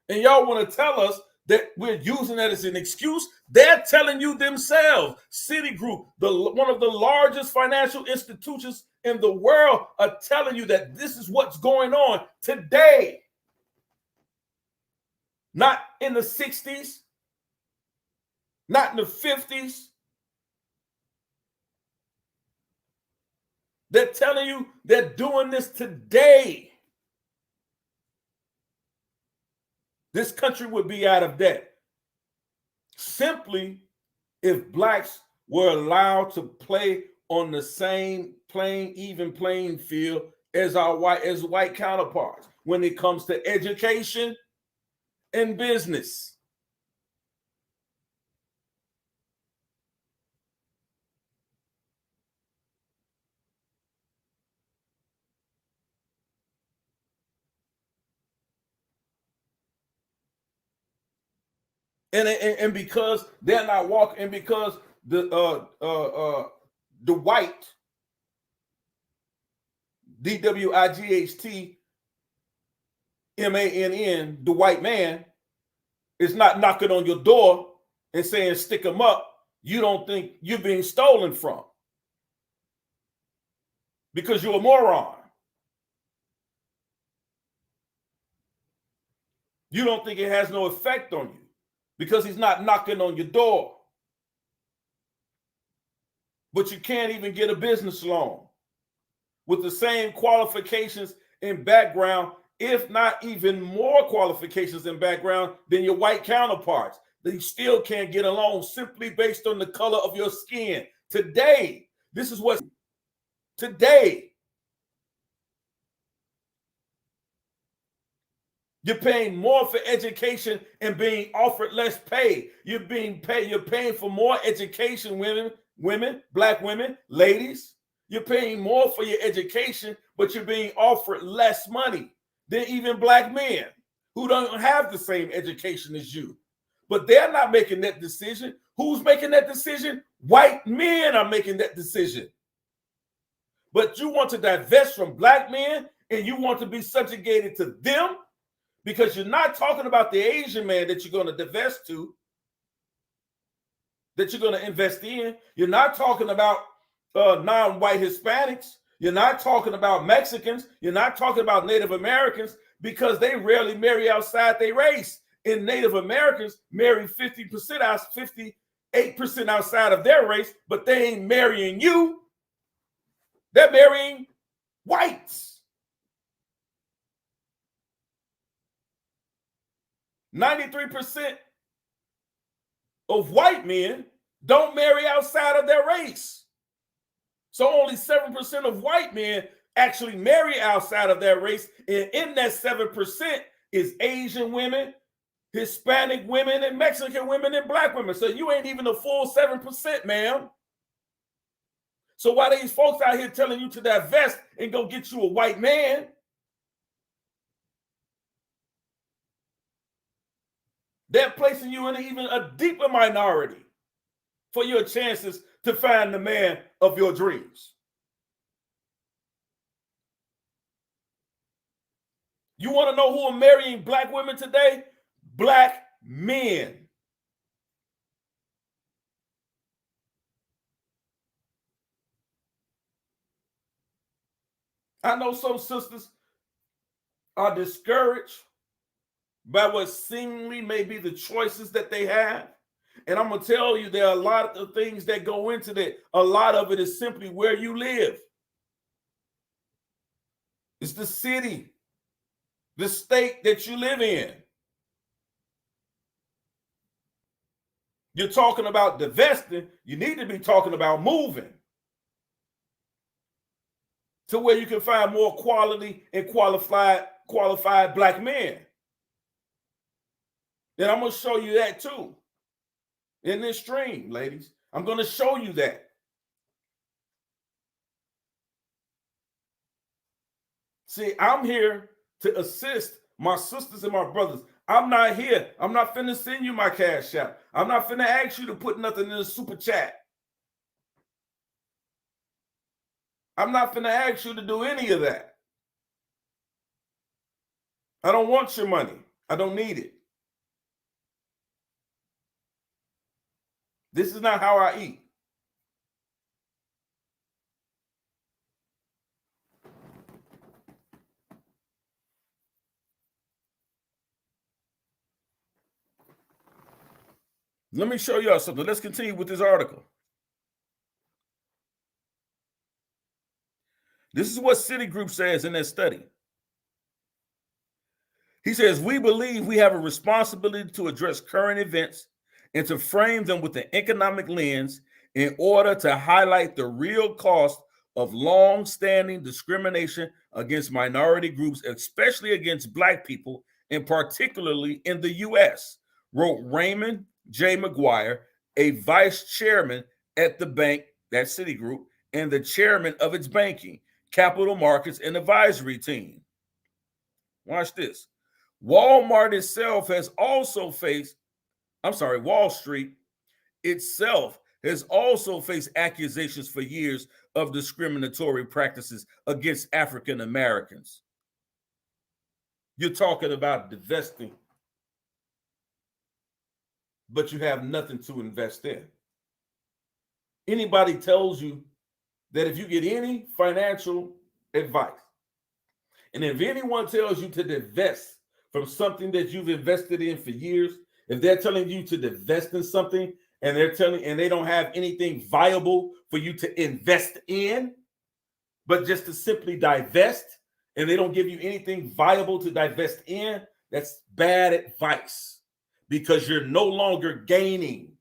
And y'all want to tell us that we're using that as an excuse? They're telling you themselves. Citigroup, one of the largest financial institutions in the world, are telling you that this is what's going on today. Not in the 60s, not in the 50s. They're telling you they're doing this today. This country would be out of debt. Simply if blacks were allowed to play on the same even playing field as our white counterparts when it comes to education and business. And because they're not walking, and because the white DWIGHTMANN, the white man, is not knocking on your door and saying stick them up, you don't think you're being stolen from because you're a moron. You don't think it has no effect on you because he's not knocking on your door. But you can't even get a business loan with the same qualifications and background, if not even more qualifications and background than your white counterparts. They still can't get a loan simply based on the color of your skin. Today, this is what today you're paying more for education and being offered less pay. You're paying for more education, women, black women, ladies. You're paying more for your education, but you're being offered less money than even black men who don't have the same education as you. But they're not making that decision. Who's making that decision? White men are making that decision. But you want to divest from black men and you want to be subjugated to them because you're not talking about the Asian man that you're going to divest to, that you're going to invest in. You're not talking about non-white Hispanics. You're not talking about Mexicans. You're not talking about Native Americans because they rarely marry outside their race. And Native Americans marry 58% outside of their race, but they ain't marrying you. They're marrying whites. 93% of white men don't marry outside of their race. So only 7% of white men actually marry outside of their race. And in that 7% is Asian women, Hispanic women, and Mexican women, and black women. So you ain't even a full 7%, ma'am. So why these folks out here telling you to divest and go get you a white man? They're placing you in even a deeper minority for your chances to find the man of your dreams. You want to know who are marrying black women today? Black men. I know some sisters are discouraged by what seemingly may be the choices that they have. And I'm going to tell you, there are a lot of things that go into that. A lot of it is simply where you live. It's the city, the state that you live in. You're talking about divesting. You need to be talking about moving to where you can find more quality and qualified black men. And I'm going to show you that too in this stream, ladies. I'm going to show you that. See, I'm here to assist my sisters and my brothers. I'm not here. I'm not finna send you my cash app. I'm not finna ask you to put nothing in the super chat. I'm not finna ask you to do any of that. I don't want your money. I don't need it. This is not how I eat. Let me show y'all something. Let's continue with this article. This is what Citigroup says in their study. He says, we believe we have a responsibility to address current events and to frame them with an economic lens in order to highlight the real cost of long-standing discrimination against minority groups, especially against Black people, and particularly in the U.S., wrote Raymond J. McGuire, a vice chairman at the bank, that Citigroup, and the chairman of its banking, capital markets, and advisory team. Watch this. Walmart itself has also faced, Wall Street itself has also faced accusations for years of discriminatory practices against African Americans. You're talking about divesting, but you have nothing to invest in. Anybody tells you that if you get any financial advice, and if anyone tells you to divest from something that you've invested in for years, if they're telling you to divest in something and they don't have anything viable for you to invest in, but just to simply divest, and they don't give you anything viable to divest in, that's bad advice, because you're no longer gaining,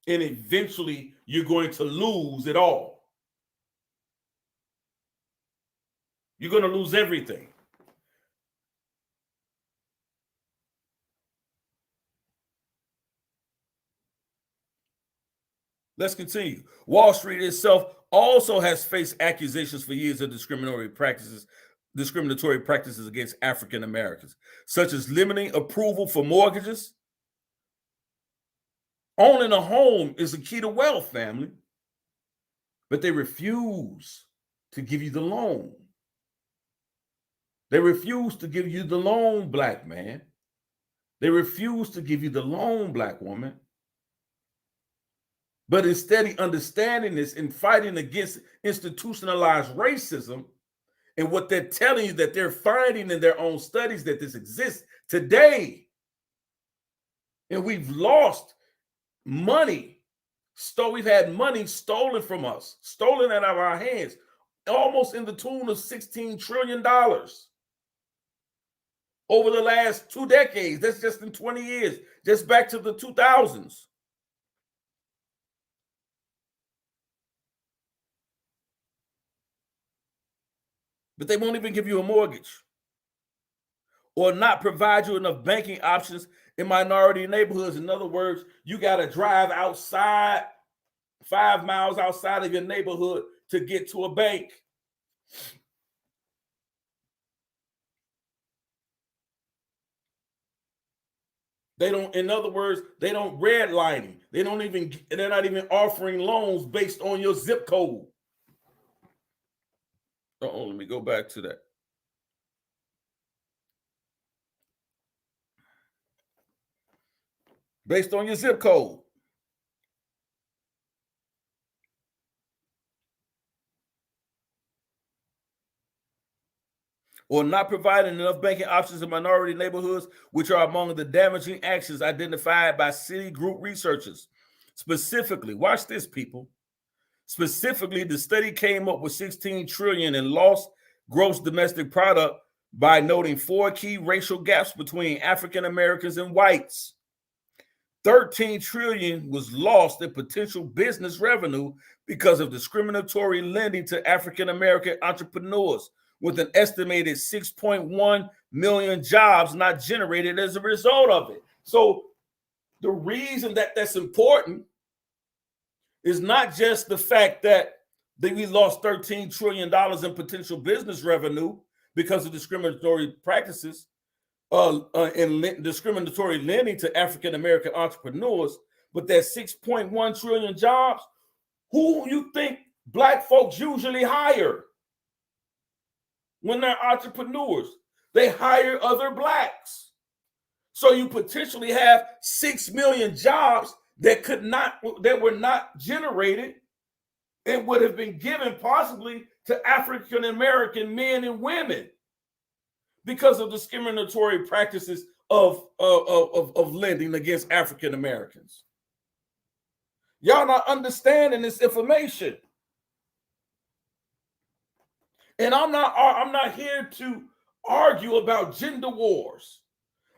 and eventually you're going to lose it all. You're going to lose everything. Let's continue. Wall Street itself also has faced accusations for years of discriminatory practices against African Americans, such as limiting approval for mortgages. Owning a home is a key to wealth, family, but they refuse to give you the loan. They refuse to give you the loan, Black man. They refuse to give you the loan, Black woman. But instead of understanding this and fighting against institutionalized racism, and what they're telling you that they're finding in their own studies that this exists today, and we've lost money. We've had money stolen from us, stolen out of our hands, almost in the tune of $16 trillion over the last 2 decades. That's just in 20 years, just back to the 2000s. But they won't even give you a mortgage or not provide you enough banking options in minority neighborhoods. In other words, you got to drive outside, 5 miles outside of your neighborhood to get to a bank. They don't, in other words, they don't redlining. They're not even offering loans based on your zip code. Let me go back to that. Based on your zip code. Or not providing enough banking options in minority neighborhoods, which are among the damaging actions identified by Citigroup researchers. Specifically, watch this, people. Specifically, the study came up with $16 trillion in lost gross domestic product by noting 4 key racial gaps between African Americans and whites. $13 trillion was lost in potential business revenue because of discriminatory lending to African American entrepreneurs, with an estimated 6.1 million jobs not generated as a result of it. So the reason that that's important is not just the fact that we lost $13 trillion in potential business revenue because of discriminatory practices and discriminatory lending to African American entrepreneurs, but that 6.1 trillion jobs, who you think Black folks usually hire when they're entrepreneurs? They hire other Blacks. So you potentially have 6 million jobs that were not generated and would have been given possibly to African American men and women because of discriminatory practices of lending against African Americans. Y'all not understanding this information. And I'm not here to argue about gender wars.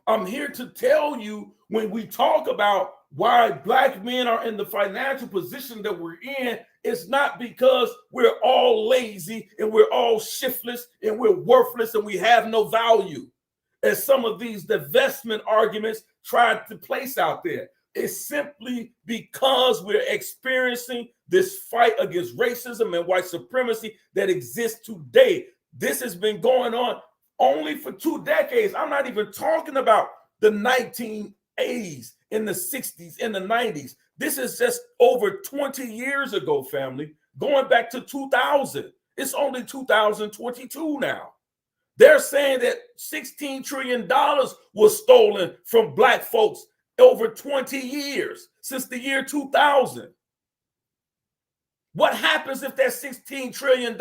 I'm here to tell you, when we talk about why black men are in the financial position that we're in, it's not because we're all lazy and we're all shiftless and we're worthless and we have no value, as some of these divestment arguments tried to place out there. It's simply because we're experiencing this fight against racism and white supremacy that exists today. This has been going on only for 2 decades. I'm not even talking about the 1980s, in the 60s, in the 90s. This is just over 20 years ago, family, going back to 2000. It's only 2022 now. They're saying that $16 trillion was stolen from black folks over 20 years, since the year 2000. What happens if that $16 trillion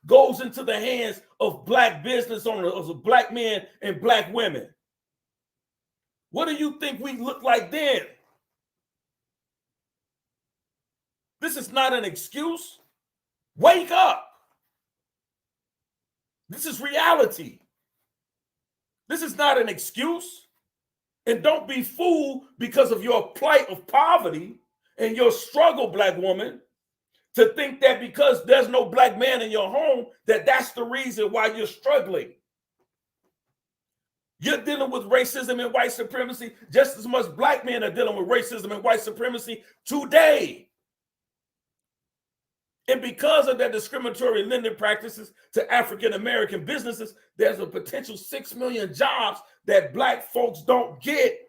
goes into the hands of black business owners, of black men and black women? What do you think we look like then? This is not an excuse. Wake up. This is reality. This is not an excuse. And don't be fooled because of your plight of poverty and your struggle, black woman, to think that because there's no black man in your home, that that's the reason why you're struggling. You're dealing with racism and white supremacy just as much black men are dealing with racism and white supremacy today. And because of their discriminatory lending practices to African-American businesses, there's a potential 6 million jobs that black folks don't get,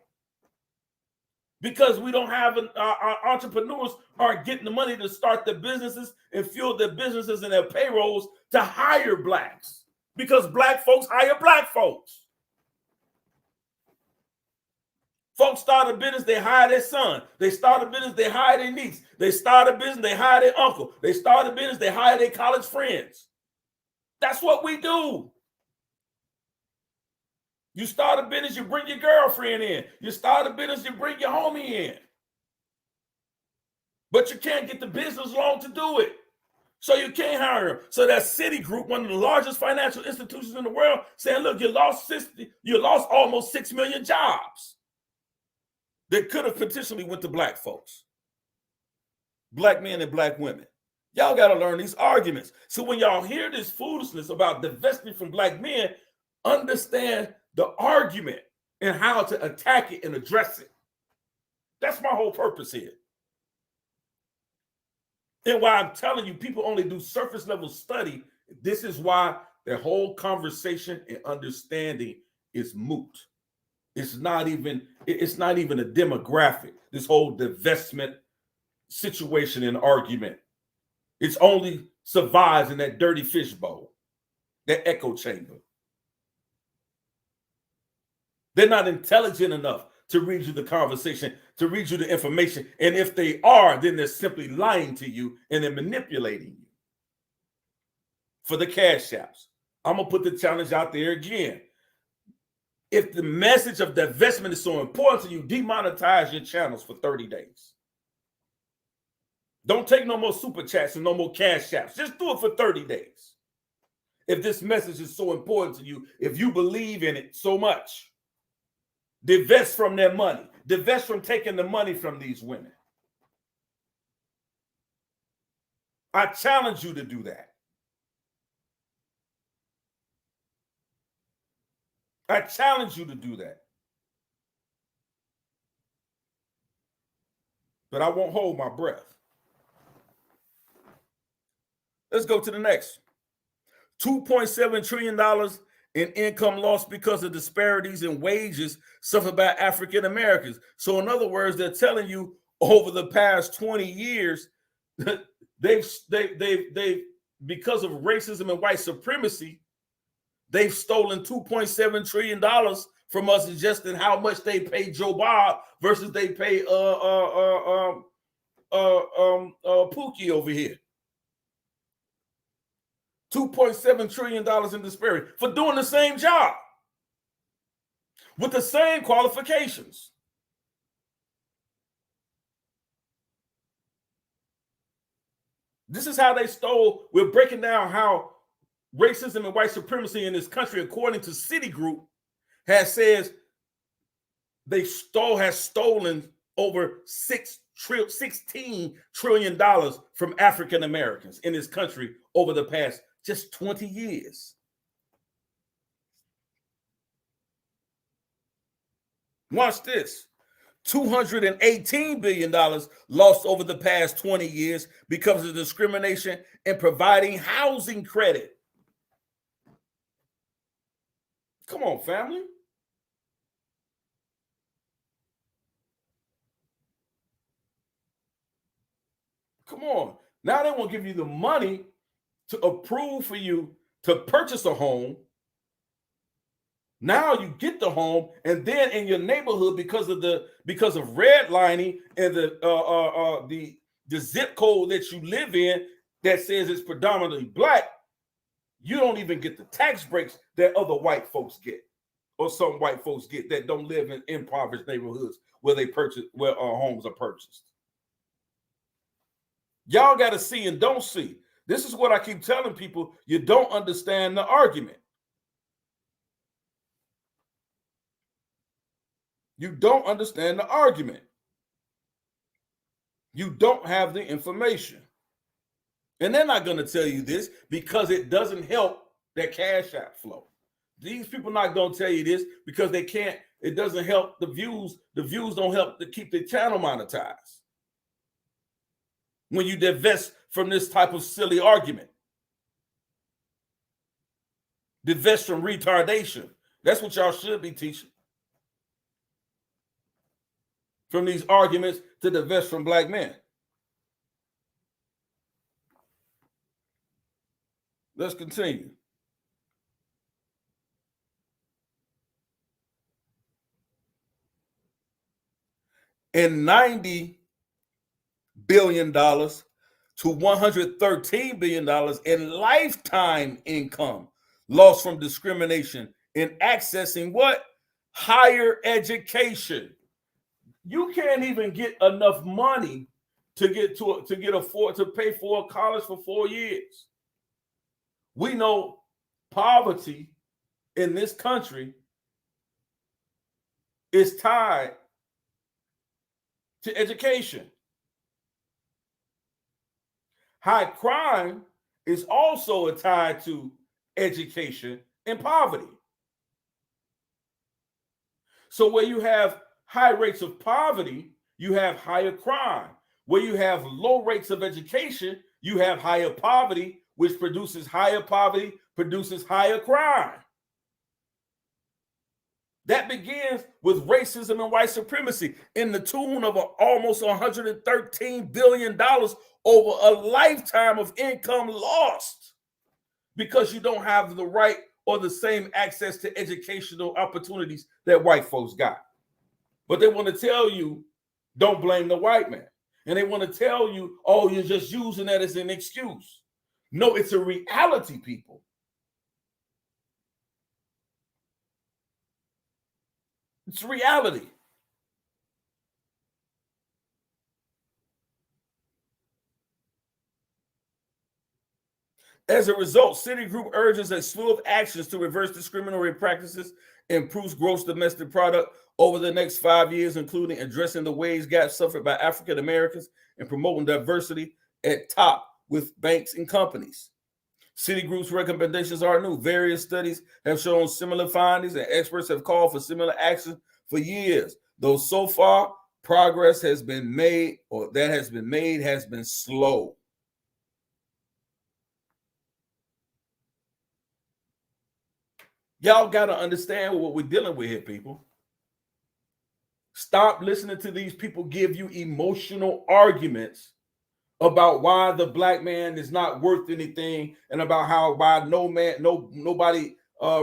because we don't have our entrepreneurs aren't getting the money to start their businesses and fuel their businesses and their payrolls to hire blacks, because black folks hire black folks. Folks start a business, they hire their son. They start a business, they hire their niece. They start a business, they hire their uncle. They start a business, they hire their college friends. That's what we do. You start a business, you bring your girlfriend in. You start a business, you bring your homie in. But you can't get the business loan to do it. So you can't hire them. So that Citigroup, one of the largest financial institutions in the world, saying, look, you lost almost 6 million jobs that could have potentially went to black folks, black men and black women. Y'all got to learn these arguments. So when y'all hear this foolishness about divesting from black men, understand the argument and how to attack it and address it. That's my whole purpose here. And why I'm telling you, people only do surface level study. This is why their whole conversation and understanding is moot. It's not even a demographic, this whole divestment situation and argument. It's only survives in that dirty fishbowl, that echo chamber. They're not intelligent enough to read you the conversation, to read you the information. And if they are, then they're simply lying to you and they're manipulating you for the cash apps. I'm going to put the challenge out there again. If the message of divestment is so important to you, demonetize your channels for 30 days. Don't take no more super chats and no more cash apps. Just do it for 30 days. If this message is so important to you, if you believe in it so much, divest from their money. Divest from taking the money from these women. I challenge you to do that. I challenge you to do that. But I won't hold my breath. Let's go to the next. $2.7 trillion in income loss because of disparities in wages suffered by African Americans. So in other words, they're telling you over the past 20 years, they've because of racism and white supremacy, they've stolen $2.7 trillion from us, just in how much they pay Joe Bob versus they pay Pookie over here. $2.7 trillion in disparity for doing the same job with the same qualifications. This is how they stole. We're breaking down how racism and white supremacy in this country, according to Citigroup, has stolen over $16 trillion from African Americans in this country over the past just 20 years. Watch this. $218 billion lost over the past 20 years because of discrimination in providing housing credit. Come on, family. Come on. Now they won't give you the money to approve for you to purchase a home. Now you get the home, and then in your neighborhood, because of redlining and the zip code that you live in that says it's predominantly black, you don't even get the tax breaks that other white folks get, or some white folks get that don't live in impoverished neighborhoods where homes are purchased. Y'all got to see and don't see. This is what I keep telling people. You don't understand the argument. You don't understand the argument. You don't have the information. And they're not going to tell you this because it doesn't help their cash outflow. These people are not going to tell you this because they can't. It doesn't help the views. The views don't help to keep the channel monetized. When you divest from this type of silly argument, divest from retardation. That's what y'all should be teaching. From these arguments to divest from black men. Let's continue. And $90 billion to $113 billion in lifetime income lost from discrimination in accessing what? Higher education. You can't even get enough money to pay for a college for 4 years. We know poverty in this country is tied to education. High crime is also tied to education and poverty. So where you have high rates of poverty, you have higher crime. Where you have low rates of education, you have higher poverty, which produces higher poverty, produces higher crime. That begins with racism and white supremacy in the tune of almost $113 billion over a lifetime of income lost because you don't have the right or the same access to educational opportunities that white folks got. But they want to tell you, don't blame the white man. And they want to tell you, oh, you're just using that as an excuse. No, it's a reality, people. It's reality. As a result, Citigroup urges a slew of actions to reverse discriminatory practices, improves gross domestic product over the next 5 years, including addressing the wage gap suffered by African Americans and promoting diversity at top with banks and companies. Citigroup's recommendations are new. Various studies have shown similar findings, and experts have called for similar action for years. Though so far, progress has been made, or that has been slow. Y'all got to understand what we're dealing with here, people. Stop listening to these people give you emotional arguments about why the black man is not worth anything, and about why nobody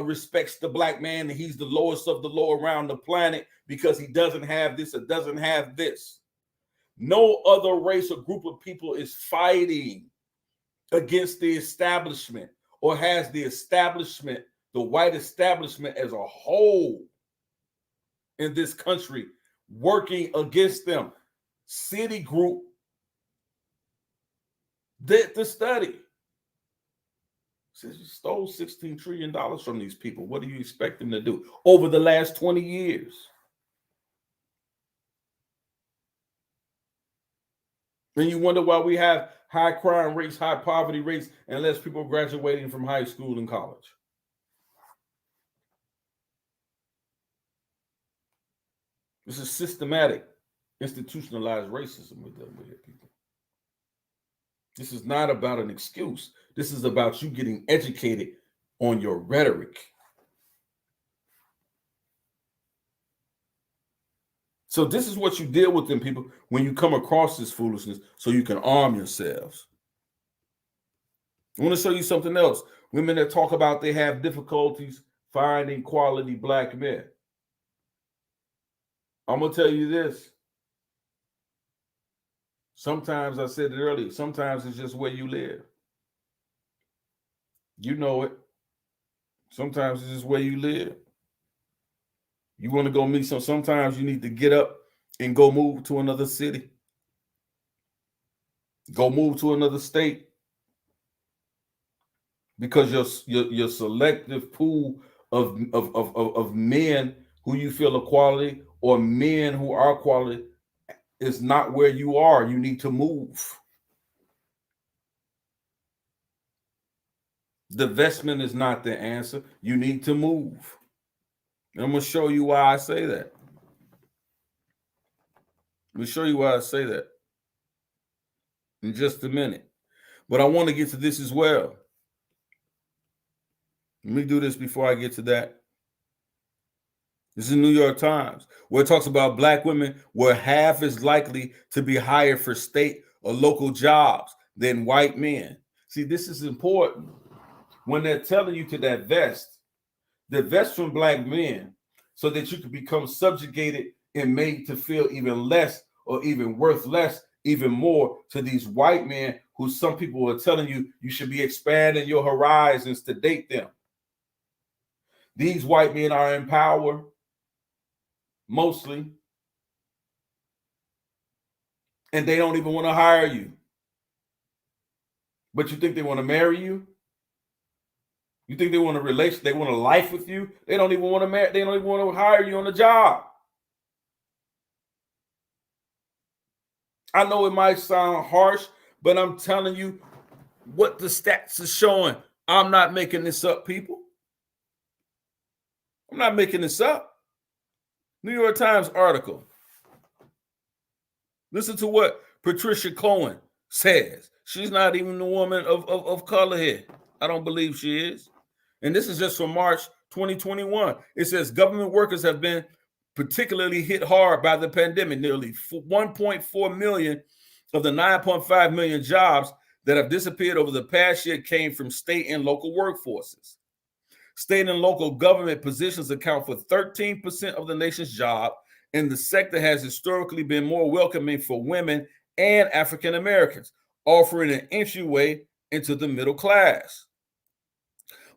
respects the black man, and he's the lowest of the low around the planet because he doesn't have this or doesn't have this. No other race or group of people is fighting against the establishment or has the establishment, the white establishment as a whole in this country, working against them. Citigroup did the study. Says you stole $16 trillion from these people. What do you expect them to do over the last 20 years? And you wonder why we have high crime rates, high poverty rates, and less people graduating from high school and college. This is systematic, institutionalized racism we're dealing with here, people. This is not about an excuse. This is about you getting educated on your rhetoric. So this is what you deal with them, people, when you come across this foolishness, so you can arm yourselves. I want to show you something else. Women that talk about they have difficulties finding quality black men. I'm going to tell you this. Sometimes, I said it earlier, sometimes it's just where you live. You know it. Sometimes it's just where you live. You want to go meet sometimes you need to get up and go move to another city. Go move to another state. Because your selective pool of men who you feel are quality or men who are quality is not where you are. You need to move. Divestment is not the answer. You need to move. And I'm going to show you why I say that. I'm going to show you why I say that in just a minute. But I want to get to this as well. Let me do this before I get to that. This is the New York Times, where it talks about black women were half as likely to be hired for state or local jobs than white men. See, this is important. When they're telling you to divest from black men so that you can become subjugated and made to feel even less or even worth less, even more to these white men who some people are telling you you should be expanding your horizons to date them. These white men are in power, mostly, and they don't even want to hire you. But you think they want to marry you? You think they want a relation? They want a life with you? They don't even want to marry. They don't even want to hire you on the job. I know it might sound harsh, but I'm telling you what the stats are showing. I'm not making this up, people. I'm not making this up. New York Times article. Listen to what Patricia Cohen says. She's not even the woman of color here. I don't believe she is. And this is just from March 2021. It says government workers have been particularly hit hard by the pandemic. Nearly 1.4 million of the 9.5 million jobs that have disappeared over the past year came from state and local workforces. State and local government positions account for 13% of the nation's jobs, and the sector has historically been more welcoming for women and African Americans, offering an entryway into the middle class.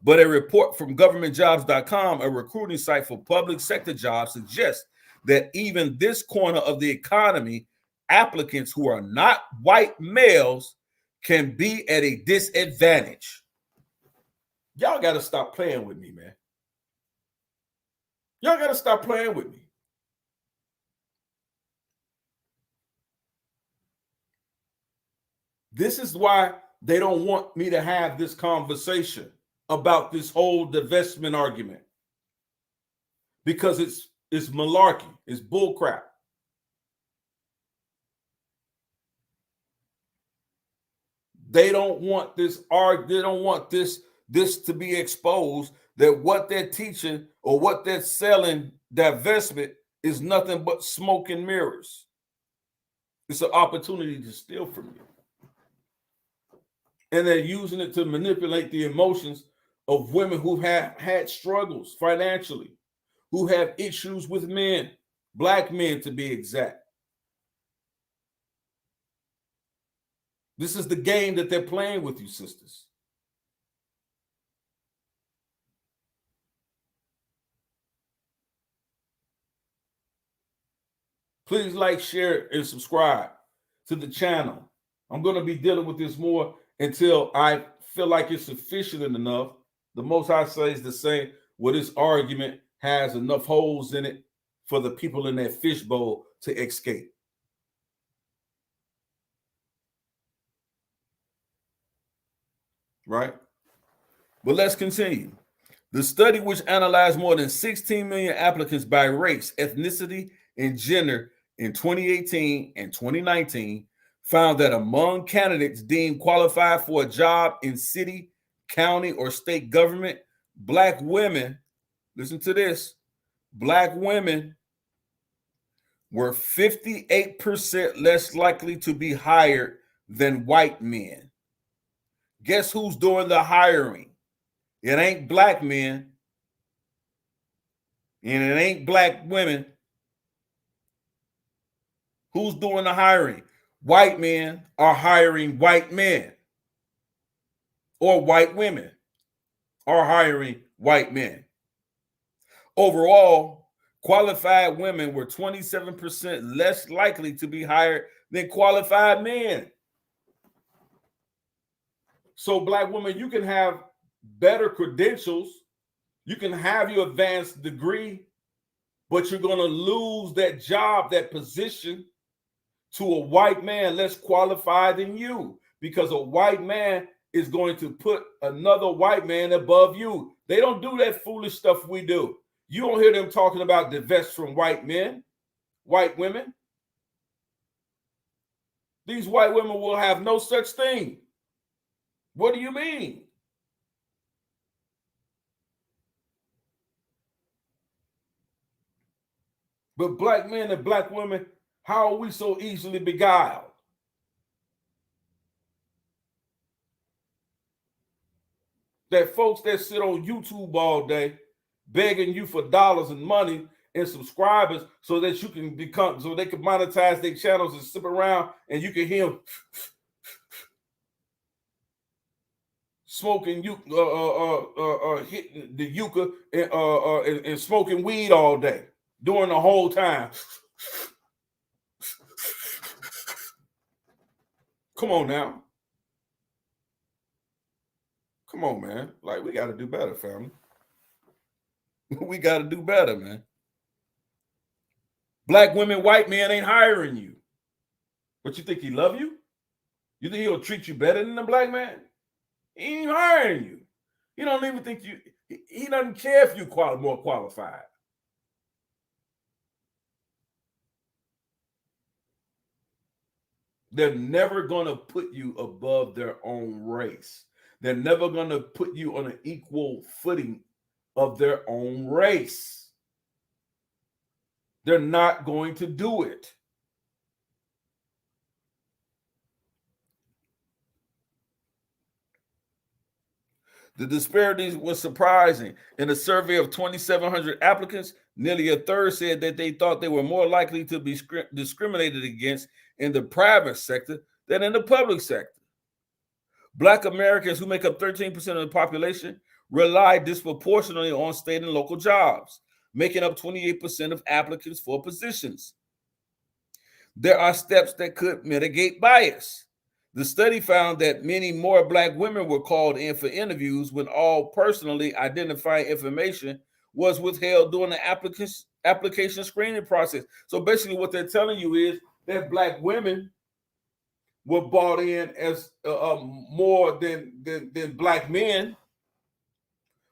But a report from governmentjobs.com, a recruiting site for public sector jobs, suggests that even this corner of the economy, applicants who are not white males can be at a disadvantage. Y'all got to stop playing with me, man. Y'all got to stop playing with me. This is why they don't want me to have this conversation about this whole divestment argument. Because it's malarkey, it's bullcrap. They don't want this they don't want this to be exposed, that what they're teaching or what they're selling, divestment, is nothing but smoke and mirrors. It's an opportunity to steal from you. And they're using it to manipulate the emotions of women who have had struggles financially, who have issues with men, black men to be exact. This is the game that they're playing with you, sisters. Please like, share, and subscribe to the channel. I'm going to be dealing with this more until I feel like it's sufficient enough, the Most High says the same. Well, this argument has enough holes in it for the people in that fishbowl to escape. Right? But let's continue. The study, which analyzed more than 16 million applicants by race, ethnicity, and gender in 2018 and 2019, found that among candidates deemed qualified for a job in city, county, or state government, Black women, listen to this, Black women were 58% less likely to be hired than white men. Guess who's doing the hiring? It ain't Black men, and it ain't Black women. Who's doing the hiring? White men are hiring white men, or white women are hiring white men. Overall, qualified women were 27% less likely to be hired than qualified men. So, Black women, you can have better credentials, you can have your advanced degree, but you're going to lose that job, that position, to a white man less qualified than you, because a white man is going to put another white man above you. They don't do that foolish stuff we do. You don't hear them talking about divest from white men, white women. These white women will have no such thing. What do you mean? But Black men and Black women, how are we so easily beguiled? That folks that sit on YouTube all day begging you for dollars and money and subscribers so that you can become, so they can monetize their channels and sip around and you can hear them smoking hitting the yucca and smoking weed all day during the whole time. Come on now. Come on, man. Like, we got to do better, family. We got to do better, man. Black women, white men ain't hiring you. But you think he love you? You think he'll treat you better than a Black man? He ain't even hiring you. He don't even think you, he doesn't care if you're more qualified. They're never going to put you above their own race. They're never going to put you on an equal footing of their own race. They're not going to do it. The disparities was surprising. In a survey of 2,700 applicants, nearly a third said that they thought they were more likely to be discriminated against in the private sector than in the public sector. Black Americans, who make up 13% of the population, rely disproportionately on state and local jobs, making up 28% of applicants for positions. There are steps that could mitigate bias. The study found that many more Black women were called in for interviews when all personally identifying information was withheld during the application screening process. So basically what they're telling you is that Black women were bought in as more than Black men,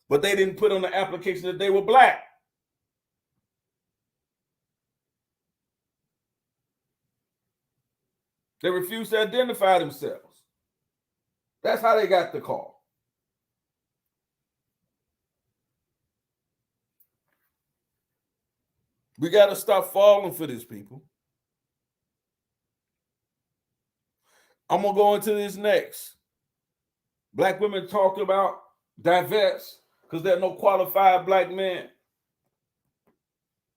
but they didn't put on the application that they were Black. They refused to identify themselves. That's how they got the call. We got to stop falling for this, people. I'm going to go into this next. Black women talk about divest because there are no qualified Black men.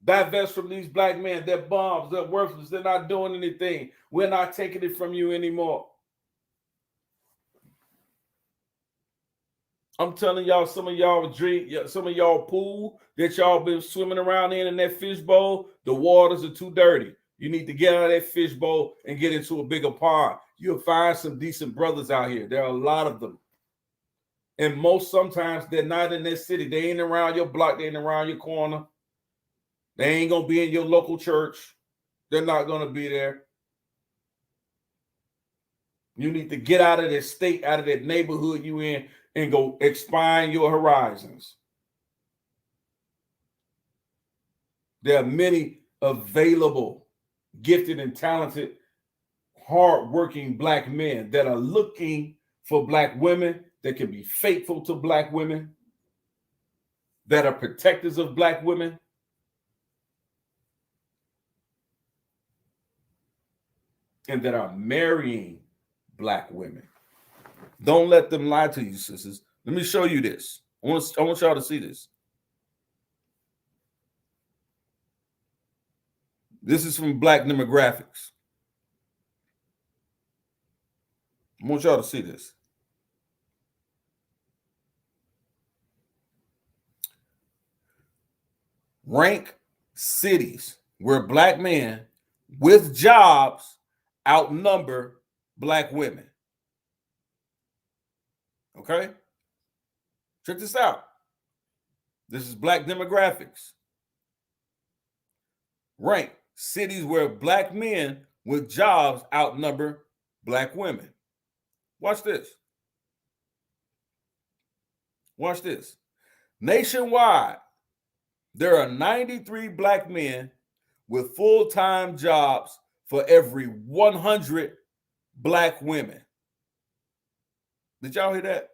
Divest from these Black men. They're bums. They're worthless. They're not doing anything. We're not taking it from you anymore. I'm telling y'all, some of y'all drink, some of y'all pool that y'all been swimming around in that fishbowl, the waters are too dirty. You need to get out of that fishbowl and get into a bigger pond. You'll find some decent brothers out here. There are a lot of them. And sometimes they're not in their city. They ain't around your block. They ain't around your corner. They ain't going to be in your local church. They're not going to be there. You need to get out of that state, out of that neighborhood you in, and go expand your horizons. There are many available, gifted and talented, hardworking black men that are looking for black women that can be faithful to black women, that are protectors of black women, and that are marrying black women. Don't let them lie to you, sisters. Let me show you this. I want y'all to see this. This is from Black Demographics. I want y'all to see this. Rank cities where black men with jobs outnumber black women. Okay? Check this out. This is Black Demographics. Rank cities where black men with jobs outnumber black women. Watch this. Watch this. Nationwide, there are 93 black men with full-time jobs for every 100 black women. Did y'all hear that?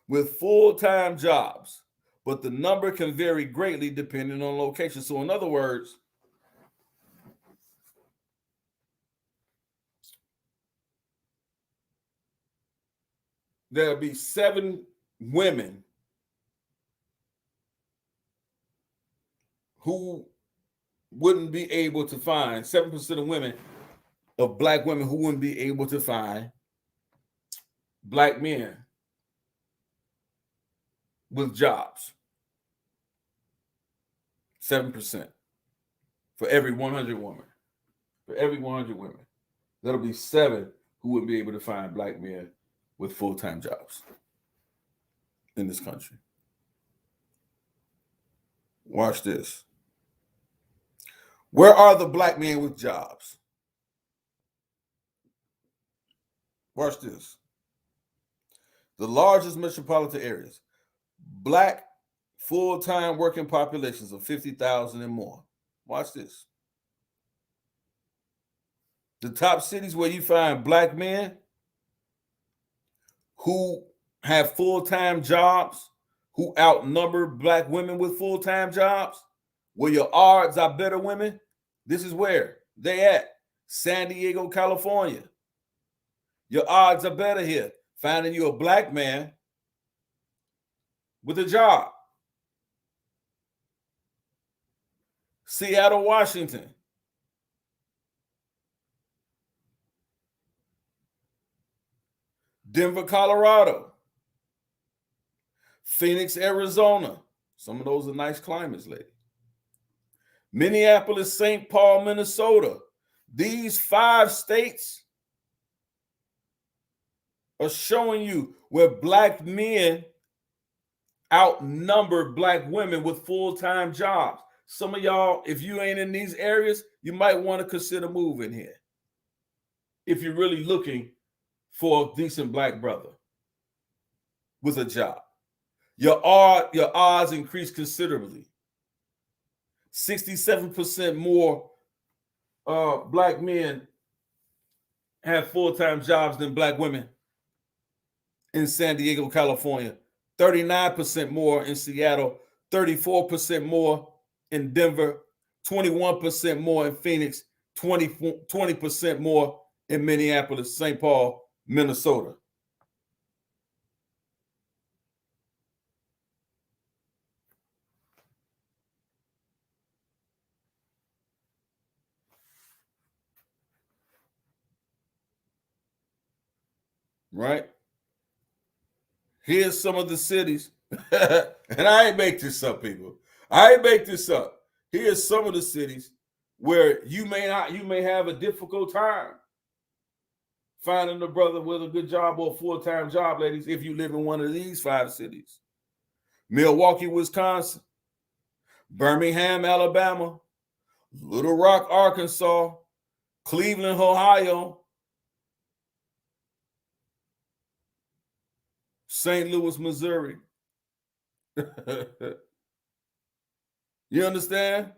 With full-time jobs, but the number can vary greatly depending on location. So in other words, there'll be 7 women who wouldn't be able to find, 7% of women, of black women who wouldn't be able to find black men with jobs. 7% for every 100 women. For every 100 women, that'll be 7 who wouldn't be able to find black men with full-time jobs in this country. Watch this. Where are the black men with jobs? Watch this. The largest metropolitan areas. Black full-time working populations of 50,000 and more. Watch this. The top cities where you find black men who have full-time jobs, who outnumber black women with full-time jobs, where your odds are better women, this is where they at. San Diego, California. Your odds are better here, finding you a black man with a job. Seattle, Washington. Denver, Colorado. Phoenix, Arizona. Some of those are nice climates, lady. Minneapolis, St. Paul, Minnesota. These 5 states are showing you where black men outnumber black women with full-time jobs. Some of y'all, if you ain't in these areas, you might want to consider moving here if you're really looking for a decent black brother with a job. Your odds increase considerably. 67% more black men have full-time jobs than black women in San Diego, California. 39% more in Seattle. 34% more in Denver. 21% more in Phoenix. 20% more in Minneapolis, St. Paul, Minnesota. Right? Here's some of the cities, and I ain't make this up, people. I ain't make this up. Here's some of the cities where you may have a difficult time finding a brother with a good job or a full-time job, ladies, if you live in one of these 5 cities. Milwaukee, Wisconsin, Birmingham, Alabama, Little Rock, Arkansas, Cleveland, Ohio, St. Louis, Missouri. You understand?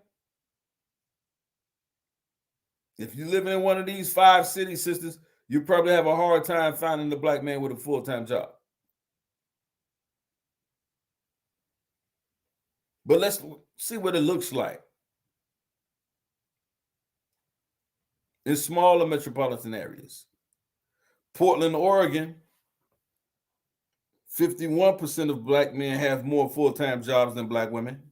If you live in one of these 5 cities, sisters, you probably have a hard time finding the black man with a full-time job. But let's see what it looks like in smaller metropolitan areas. Portland, Oregon, 51% of black men have more full-time jobs than black women.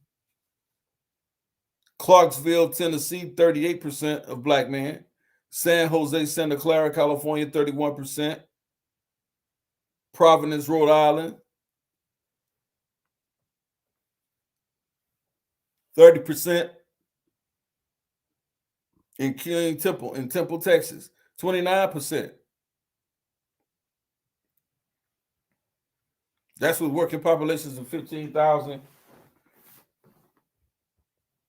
Clarksville, Tennessee, 38% of black men. San Jose, Santa Clara, California, 31%. Providence, Rhode Island, 30%. In Temple, Texas, 29%. That's with working populations of 15,000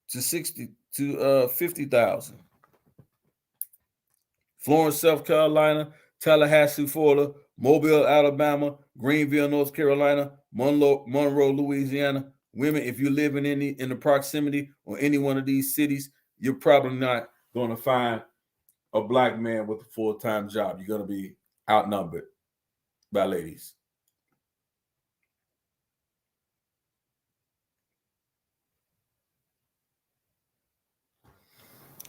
to 50,000. Florence, South Carolina, Tallahassee, Florida, Mobile, Alabama, Greenville, North Carolina, Monroe, Louisiana. Women, if you live in the proximity or any one of these cities, you're probably not going to find a black man with a full-time job. You're going to be outnumbered by ladies.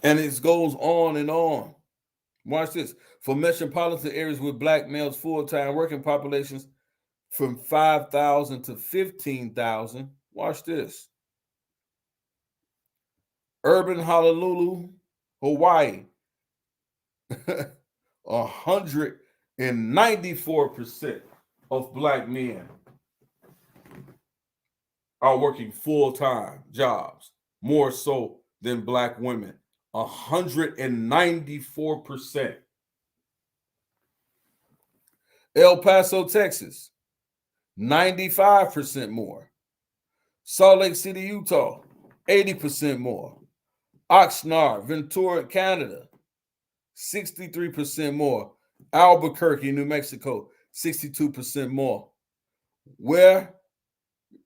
And it goes on and on. Watch this. For metropolitan areas with black males full-time working populations from 5,000 to 15,000. Watch this. Urban Honolulu, Hawaii, 194% of black men are working full-time jobs, more so than black women. 194%. El Paso, Texas, 95% more. Salt Lake City, Utah, 80% more. Oxnard, Ventura, Canada, 63% more. Albuquerque, New Mexico, 62% more. Where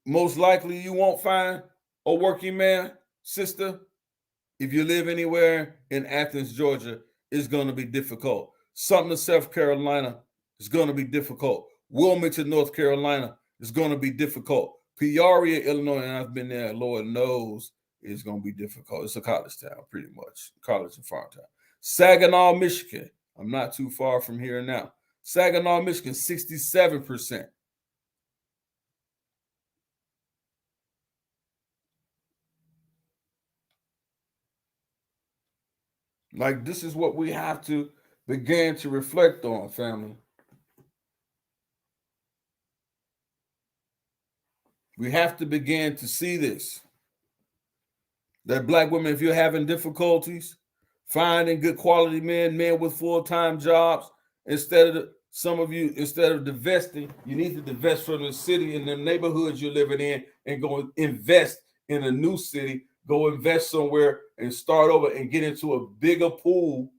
most likely you won't find a working man, sister, if you live anywhere in Athens, Georgia, it's going to be difficult. Sumter, South Carolina, is going to be difficult. Wilmington, North Carolina, is going to be difficult. Peoria, Illinois, and I've been there, Lord knows, it's going to be difficult. It's a college town, pretty much. College and farm town. Saginaw, Michigan. I'm not too far from here now. Saginaw, Michigan, 67%. Like, this is what we have to begin to reflect on, family. We have to begin to see this. That black women, if you're having difficulties finding good quality men with full-time jobs, instead of divesting, you need to divest from the city and the neighborhoods you're living in and go invest in a new city. Go invest somewhere and start over and get into a bigger pool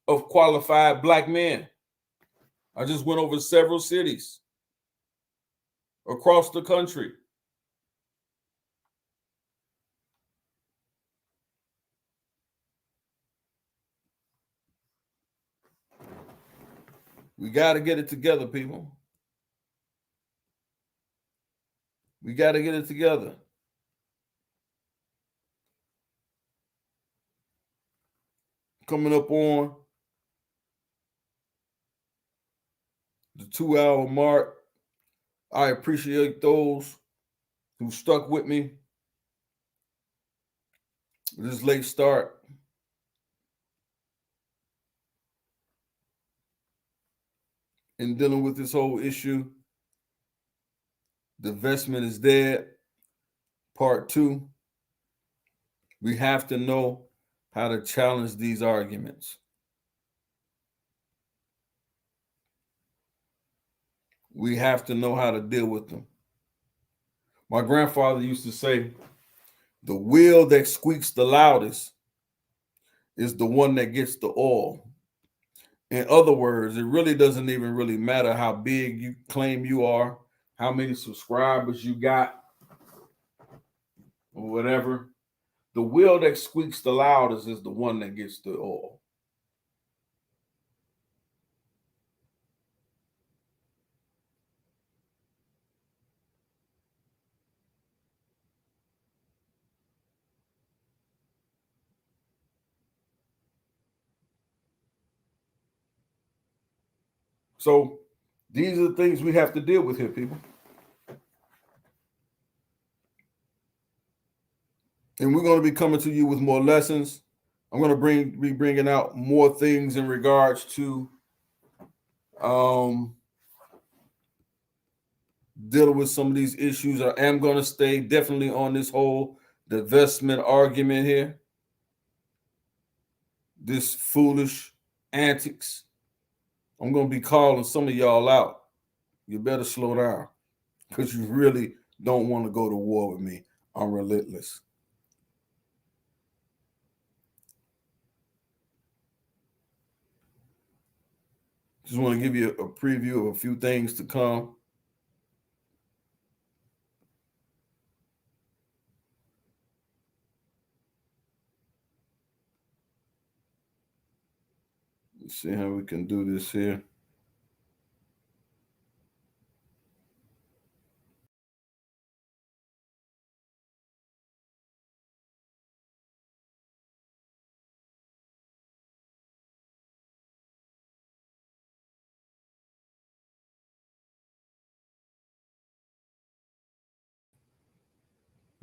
of qualified black men. I just went over several cities across the country. We got to get it together, people. We got to get it together. Coming up on the 2-hour mark. I appreciate those who stuck with me this late start. In dealing with this whole issue. Divestment is Dead, part 2. We have to know how to challenge these arguments. We have to know how to deal with them. My grandfather used to say, the wheel that squeaks the loudest is the one that gets the oil. In other words, it really doesn't even really matter how big you claim you are, how many subscribers you got, or whatever. The wheel that squeaks the loudest is the one that gets the oil. So these are the things we have to deal with here, people. And we're going to be coming to you with more lessons. I'm going to be bringing out more things in regards to dealing with some of these issues. I am going to stay definitely on this whole divestment argument here. This foolish antics. I'm going to be calling some of y'all out. You better slow down because you really don't want to go to war with me. I'm relentless. Just want to give you a preview of a few things to come. Let's see how we can do this here.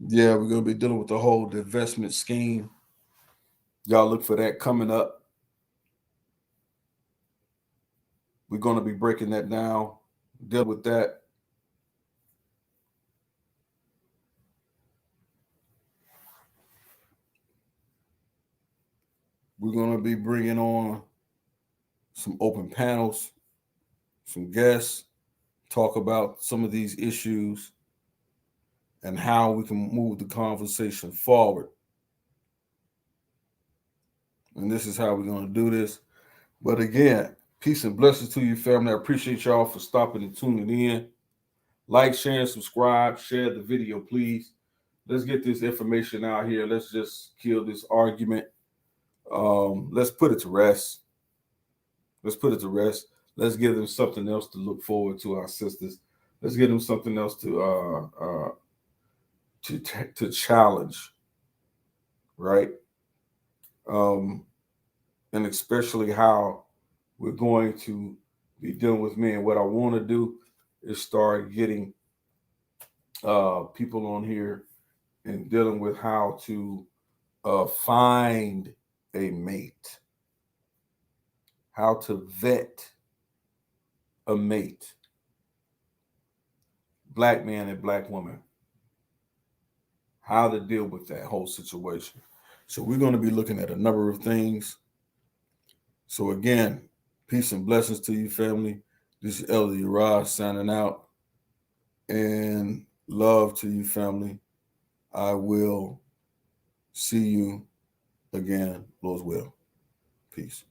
Yeah, we're going to be dealing with the whole divestment scheme. Y'all look for that coming up. We're going to be breaking that down, deal with that. We're going to be bringing on some open panels, some guests, talk about some of these issues and how we can move the conversation forward. And this is how we're going to do this. But again, peace and blessings to you, family. I appreciate y'all for stopping and tuning in. Like, share, and subscribe. Share the video, please. Let's get this information out here. Let's just kill this argument. Let's put it to rest. Let's put it to rest. Let's give them something else to look forward to, our sisters. Let's give them something else to challenge, right? And especially how we're going to be dealing with men. What I want to do is start getting people on here and dealing with how to find a mate, how to vet a mate, black man and black woman, how to deal with that whole situation. So we're going to be looking at a number of things. So again, peace and blessings to you, family. This is Elder Uriah signing out. And love to you, family. I will see you again, Lord's will. Peace.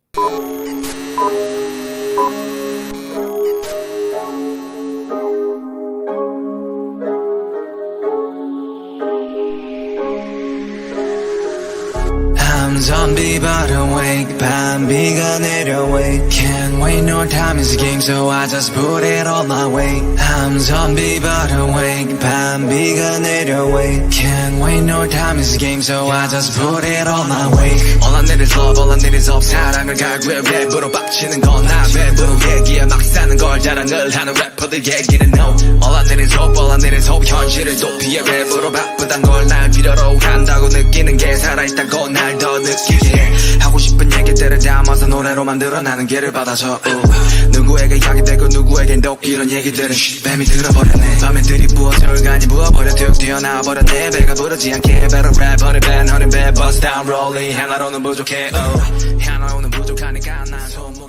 I'm zombie but awake, 밤비가 내려wake. Can't wait, no time is a game, so I just put it all my way. I'm zombie but awake, 밤비가 내려wake. Can't wait, no time is a game, so I just put it all my way. All I need is love, all I need is hope. 사랑을 갈구해 랩으로 빡치는 건 나 랩으로 얘기해 막 사는 걸 자랑을 하는 래퍼들 얘기는 no. All I need is hope, all I need is hope. 현실을 도피해 랩으로 바쁘단 걸 날 필요로 한다고 느끼는 게 살아있다고 날 더 느끼게 해. 하고 싶은 얘기들을 담아서 노래로 만들어 나는 길을 받아줘. 누구에게 야기되고 누구에겐 독 이런 얘기들은 뱀이 들어버렸네. 밤에 들이부어 절간이 부어버려 툭 튀어나와버렸네. 배가 부르지 않게 better rap honey bad honey bad bust down rolling 하나로는 부족해 하나로는 부족하니까 난 손목